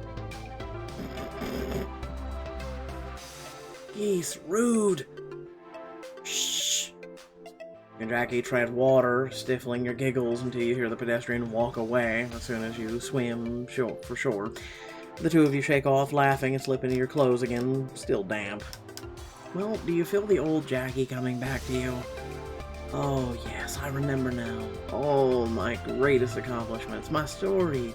Geese, rude. Shh. And Jackie tread water, stifling your giggles until you hear the pedestrian walk away as soon as you swim for shore. The two of you shake off, laughing, and slip into your clothes again, still damp. Well, do you feel the old Jackie coming back to you? Oh, yes, I remember now. Oh, my greatest accomplishments, my story,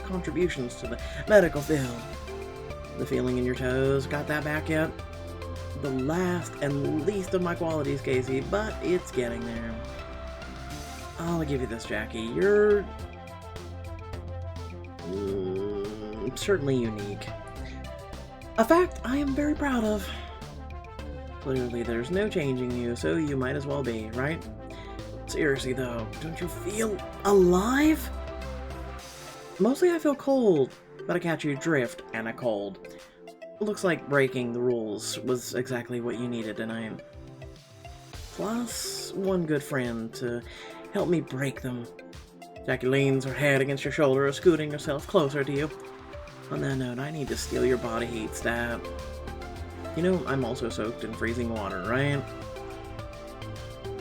contributions to the medical field. The feeling in your toes, got that back yet? The last and least of my qualities, Casey, but it's getting there. I'll give you this, Jackie. You're certainly unique. A fact I am very proud of. Clearly, there's no changing you, so you might as well be, right? Seriously, though, don't you feel alive? Mostly I feel cold, but I catch you drift and a cold. Looks like breaking the rules was exactly what you needed tonight. Plus, one good friend to help me break them. Jackie leans her head against your shoulder, scooting herself closer to you. On that note, I need to steal your body heat stat. You know, I'm also soaked in freezing water, right?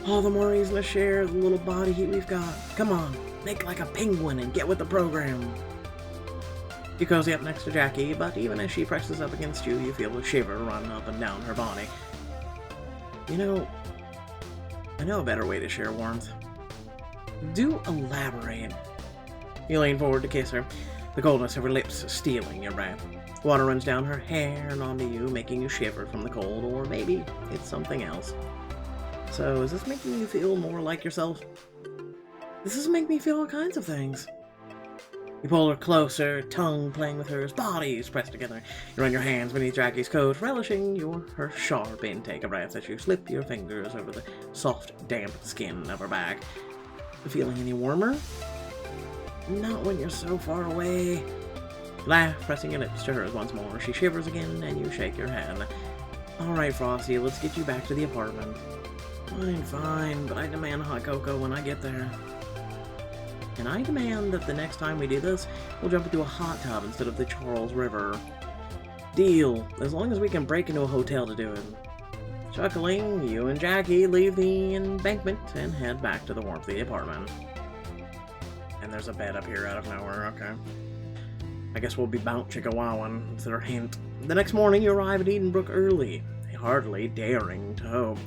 All the more reason to share the little body heat we've got. Come on, make like a penguin and get with the program. You cozy up next to Jackie, but even as she presses up against you, you feel a shiver run up and down her body. You know, I know a better way to share warmth. Do elaborate. You lean forward to kiss her, the coldness of her lips stealing your breath. Water runs down her hair and onto you, making you shiver from the cold, or maybe it's something else. So, is this making you feel more like yourself? This is making me feel all kinds of things. You pull her closer, tongue playing with hers, bodies pressed together. You run your hands beneath Jackie's coat, relishing her sharp intake of breath as you slip your fingers over the soft, damp skin of her back. Feeling any warmer? Not when you're so far away. Laugh, pressing your lips to hers once more. She shivers again, and you shake your head. All right, Frosty, let's get you back to the apartment. Fine, but I demand hot cocoa when I get there. And I demand that the next time we do this, we'll jump into a hot tub instead of the Charles River. Deal, as long as we can break into a hotel to do it. Chuckling, you and Jackie leave the embankment and head back to the warmth of the apartment. And there's a bed up here out of nowhere, okay. I guess we'll be bout chicka-wowing, instead of hint. The next morning, you arrive at Edenbrook early, hardly daring to hope.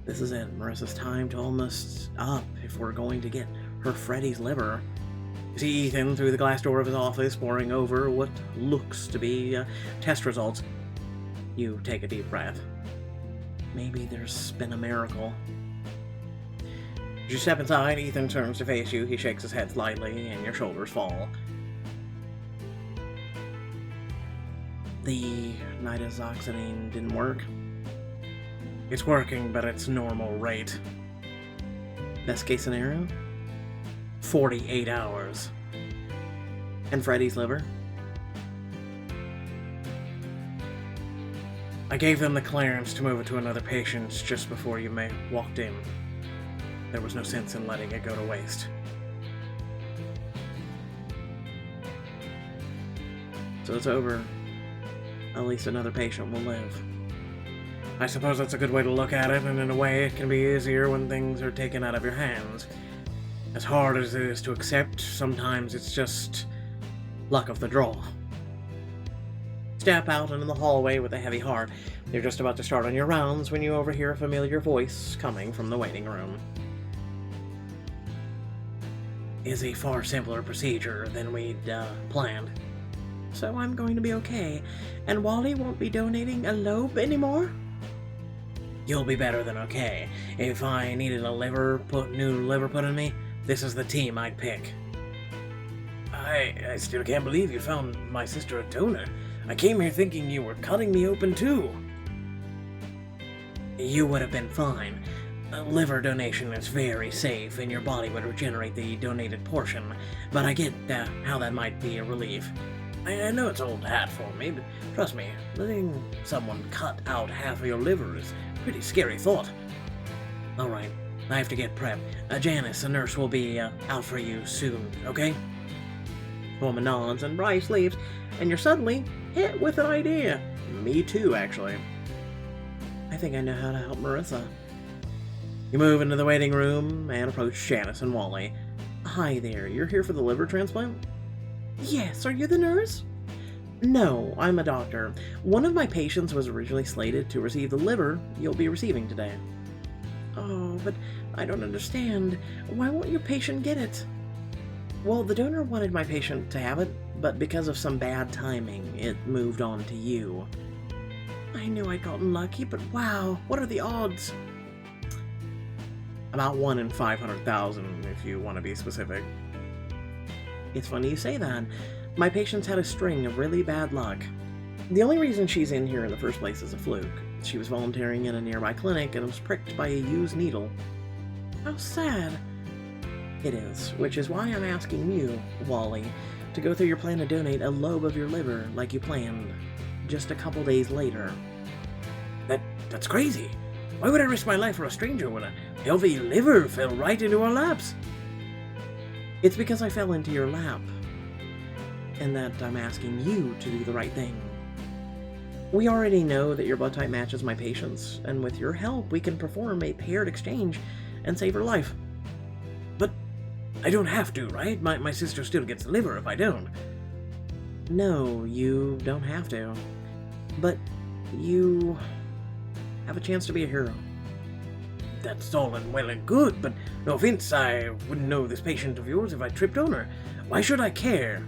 This is it, Marissa's time to almost up if we're going to get her Freddy's liver. You see Ethan through the glass door of his office, poring over what looks to be test results. You take a deep breath. Maybe there's been a miracle. As you step inside, Ethan turns to face you. He shakes his head slightly, and your shoulders fall. The nitazoxanine didn't work. It's working, but it's normal rate. Best case scenario? 48 hours. And Freddy's liver? I gave them the clearance to move it to another patient just before you walked in. There was no sense in letting it go to waste. So it's over. At least another patient will live. I suppose that's a good way to look at it, and in a way it can be easier when things are taken out of your hands. As hard as it is to accept, sometimes it's just luck of the draw. Step out into the hallway with a heavy heart. You're just about to start on your rounds when you overhear a familiar voice coming from the waiting room. Is a far simpler procedure than we'd planned. So I'm going to be okay, and Wally won't be donating a lobe anymore? You'll be better than okay. If I needed a new liver put in me, this is the team I'd pick. I still can't believe you found my sister a donor. I came here thinking you were cutting me open too. You would have been fine. A liver donation is very safe, and your body would regenerate the donated portion, but I get how that might be a relief. I know it's old hat for me, but trust me, letting someone cut out half of your liver is a pretty scary thought. Alright, I have to get prepped. Janice, a nurse, will be out for you soon, okay? The woman nods and Bryce leaves, and you're suddenly hit with an idea. Me too, actually. I think I know how to help Marissa. You move into the waiting room and approach Janice and Wally. Hi there, you're here for the liver transplant? Yes, are you the nurse? No, I'm a doctor. One of my patients was originally slated to receive the liver you'll be receiving today. Oh, but I don't understand. Why won't your patient get it? Well, the donor wanted my patient to have it, but because of some bad timing, it moved on to you. I knew I'd gotten lucky, but wow, what are the odds? About 1 in 500,000, if you want to be specific. It's funny you say that. My patient's had a string of really bad luck. The only reason she's in here in the first place is a fluke. She was volunteering in a nearby clinic and was pricked by a used needle. How sad. It is, which is why I'm asking you, Wally, to go through your plan to donate a lobe of your liver like you planned, just a couple days later. That's crazy. Why would I risk my life for a stranger when a healthy liver fell right into our laps? It's because I fell into your lap, and that I'm asking you to do the right thing. We already know that your blood type matches my patient's, and with your help, we can perform a paired exchange and save her life. But I don't have to, right? My sister still gets the liver if I don't. No, you don't have to. But you have a chance to be a hero. That's all well and good, but no offense, I wouldn't know this patient of yours if I tripped on her. Why should I care?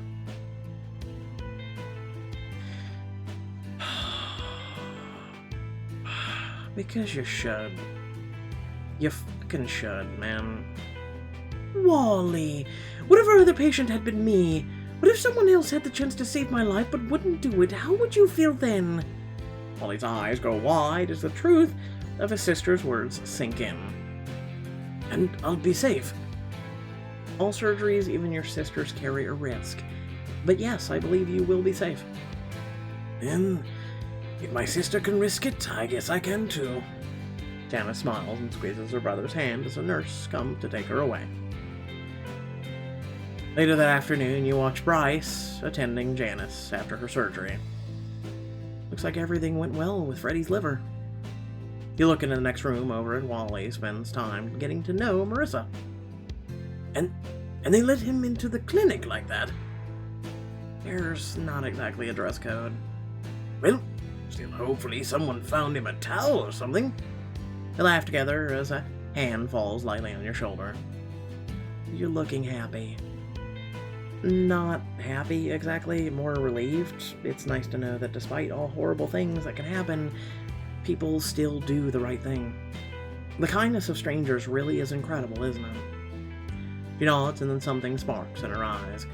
Because you should. You fucking should, man. Wally, what if our other patient had been me? But if someone else had the chance to save my life but wouldn't do it, how would you feel then? Wally's eyes go wide as the truth of his sister's words sink in. And I'll be safe. All surgeries, even your sister's, carry a risk. But yes, I believe you will be safe. Then, if my sister can risk it, I guess I can too. Janice smiles and squeezes her brother's hand as a nurse comes to take her away. Later that afternoon, you watch Bryce attending Janice after her surgery. Looks like everything went well with Freddy's liver. You look into the next room over at Wally spends time getting to know Marissa. And they let him into the clinic like that? There's not exactly a dress code. Well, still hopefully someone found him a towel or something. They laugh together as a hand falls lightly on your shoulder. You're looking happy. Not happy exactly, more relieved. It's nice to know that despite all horrible things that can happen, people still do the right thing. The kindness of strangers really is incredible, isn't it? She nods and then something sparks in her eyes.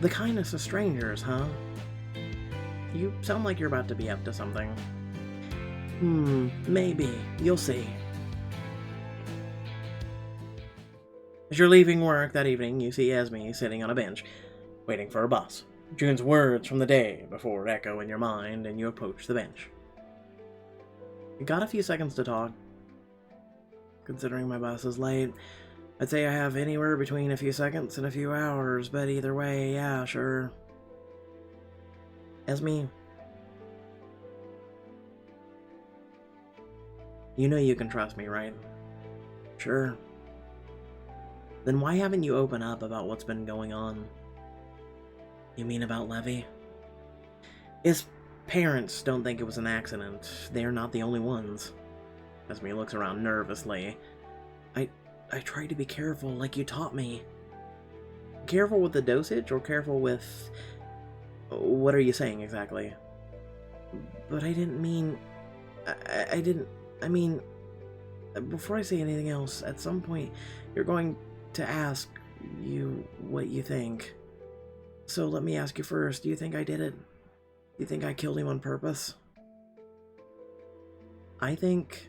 The kindness of strangers, huh? You sound like you're about to be up to something. Maybe. You'll see. As you're leaving work that evening, you see Esme sitting on a bench, waiting for a bus. June's words from the day before echo in your mind, and you approach the bench. You got a few seconds to talk. Considering my bus is late, I'd say I have anywhere between a few seconds and a few hours, but either way, yeah, sure. Esme, you know you can trust me, right? Sure. Then why haven't you opened up about what's been going on? You mean about Levy? His parents don't think it was an accident. They're not the only ones. Esme looks around nervously. I try to be careful like you taught me. Careful with the dosage or careful with... What are you saying exactly? But I didn't mean... I mean... Before I say anything else, at some point you're going to ask you what you think. So let me ask you first, do you think I did it? Do you think I killed him on purpose? I think...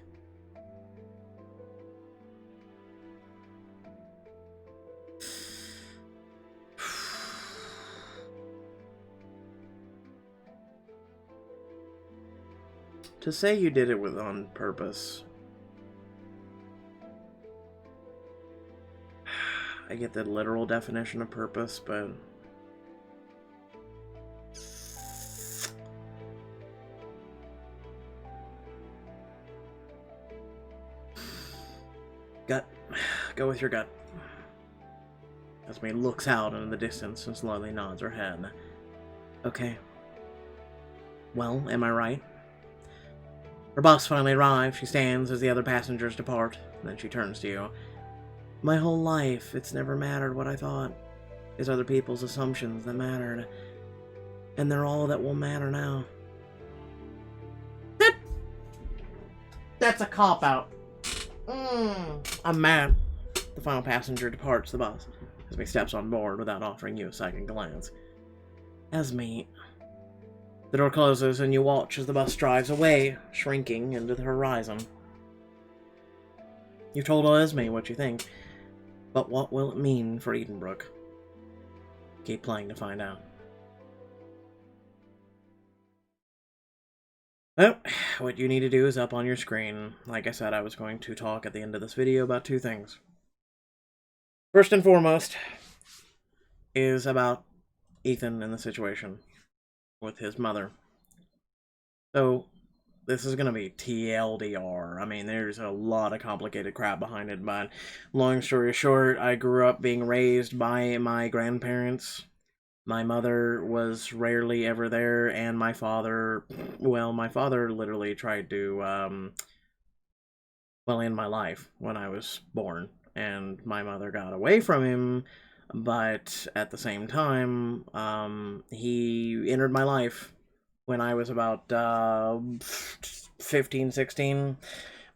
To say you did it with on purpose... I get the literal definition of purpose, but... Gut. Go with your gut. Esme looks out into the distance and slowly nods her head. Okay. Well, am I right? Her bus finally arrives. She stands as the other passengers depart. Then she turns to you. My whole life, it's never mattered what I thought. It's other people's assumptions that mattered. And they're all that will matter now. That's a cop-out. I'm mad. The final passenger departs the bus. Esme steps on board without offering you a second glance. Esme... The door closes and you watch as the bus drives away, shrinking into the horizon. You've told Esme what you think, but what will it mean for Edenbrook? Keep playing to find out. Well, what you need to do is up on your screen. Like I said, I was going to talk at the end of this video about two things. First and foremost is about Ethan and the situation with his mother. So, this is going to be TLDR. I mean, there's a lot of complicated crap behind it, but long story short, I grew up being raised by my grandparents. My mother was rarely ever there, and my father, well, my father literally tried to, end my life when I was born, and my mother got away from him, but at the same time, he entered my life when I was about 15, 16,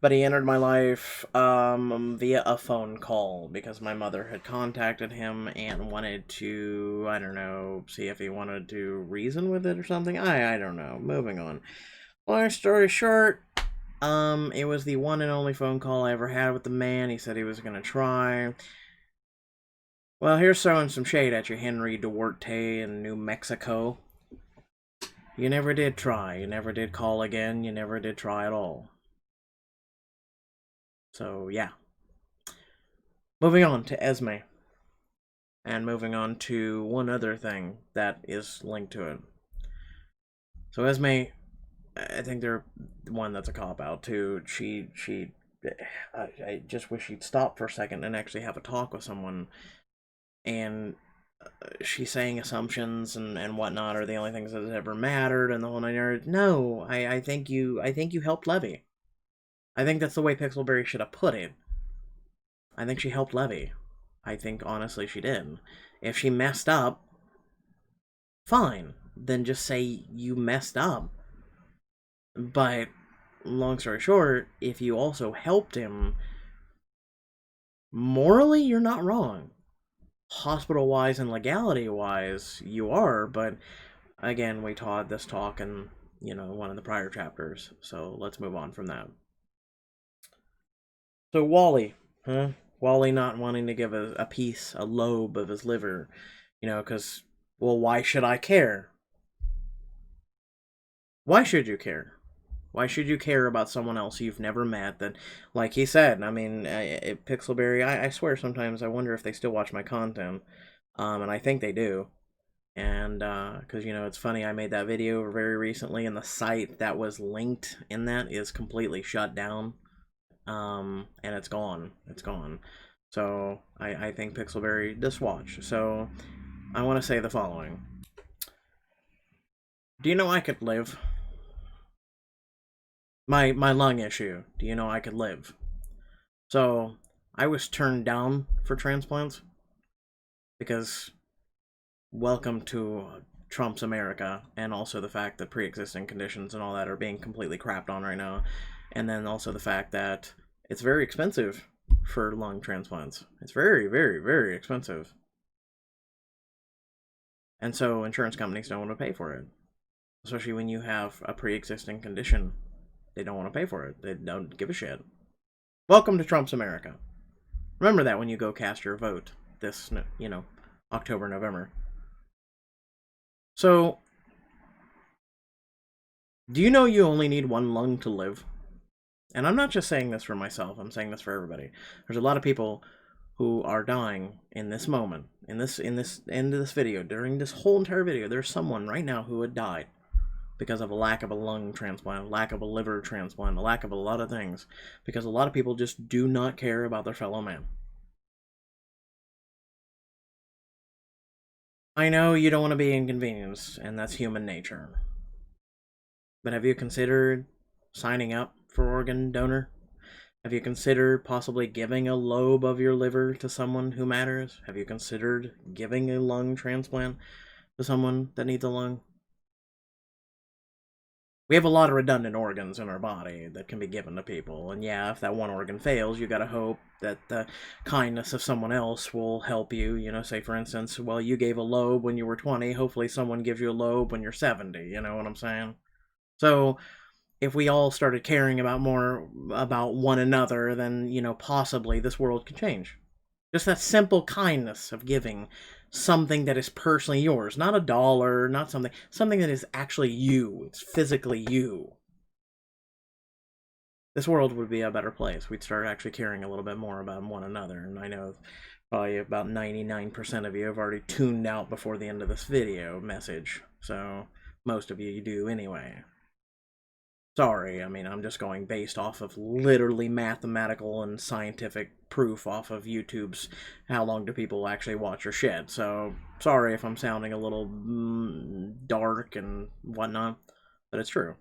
But he entered my life via a phone call because my mother had contacted him and wanted to, I don't know, see if he wanted to reason with it or something. I don't know. Moving on. Long story short, it was the one and only phone call I ever had with the man. He said he was going to try. Well, here's throwing some shade at you, Henry Duarte in New Mexico. You never did try. You never did call again. You never did try at all. So, yeah. Moving on to Esme. And moving on to one other thing that is linked to it. So Esme, I think they're one that's a cop-out, too. I just wish she'd stop for a second and actually have a talk with someone. And she's saying assumptions and whatnot are the only things that have ever mattered and the whole nine yards. No, I think you helped Levy. I think that's the way Pixelberry should have put it. I think she helped Levy. I think honestly she did. If she messed up, fine. Then just say you messed up. But long story short, if you also helped him, morally you're not wrong. Hospital-wise and legality-wise, you are, but again, we taught this talk in, one of the prior chapters, so let's move on from that. So Wally, huh? Wally not wanting to give a piece, a lobe of his liver, because, well, why should I care? Why should you care? Why should you care about someone else you've never met that, like he said, I mean, Pixelberry, I swear sometimes I wonder if they still watch my content, and I think they do. And, because, it's funny, I made that video very recently, and the site that was linked in that is completely shut down, and it's gone. It's gone. So, I think Pixelberry does watch. So, I want to say the following. Do you know I could live? My lung issue. Do you know I could live? So, I was turned down for transplants because welcome to Trump's America, and also the fact that pre-existing conditions and all that are being completely crapped on right now, and then also the fact that it's very expensive for lung transplants. It's very, very, very expensive. And so insurance companies don't want to pay for it, especially when you have a pre-existing condition. They don't want to pay for it. They don't give a shit. Welcome to Trump's America. Remember that when you go cast your vote this, October, November. So, do you know you only need one lung to live? And I'm not just saying this for myself, I'm saying this for everybody. There's a lot of people who are dying in this moment, in this end of this video, during this whole entire video. There's someone right now who had died because of a lack of a lung transplant, lack of a liver transplant, a lack of a lot of things, because a lot of people just do not care about their fellow man. I know you don't want to be inconvenienced, and that's human nature. But have you considered signing up for organ donor? Have you considered possibly giving a lobe of your liver to someone who matters? Have you considered giving a lung transplant to someone that needs a lung? We have a lot of redundant organs in our body that can be given to people. And yeah, if that one organ fails, you gotta hope that the kindness of someone else will help you. Say for instance, well, you gave a lobe when you were 20, hopefully someone gives you a lobe when you're 70, you know what I'm saying? So, if we all started caring more about one another, then, possibly this world could change. Just that simple kindness of giving something that is personally yours. Not a dollar, not something that is actually you. It's physically you. This world would be a better place. We'd start actually caring a little bit more about one another. And I know probably about 99% of you have already tuned out before the end of this video message. So most of you do anyway. Sorry, I mean, I'm just going based off of literally mathematical and scientific proof off of YouTube's how long do people actually watch your shit. So, sorry if I'm sounding a little dark and whatnot, but it's true.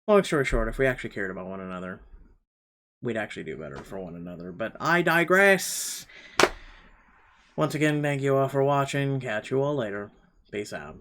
Long story short, if we actually cared about one another, we'd actually do better for one another. But I digress. Once again, thank you all for watching. Catch you all later. Peace out.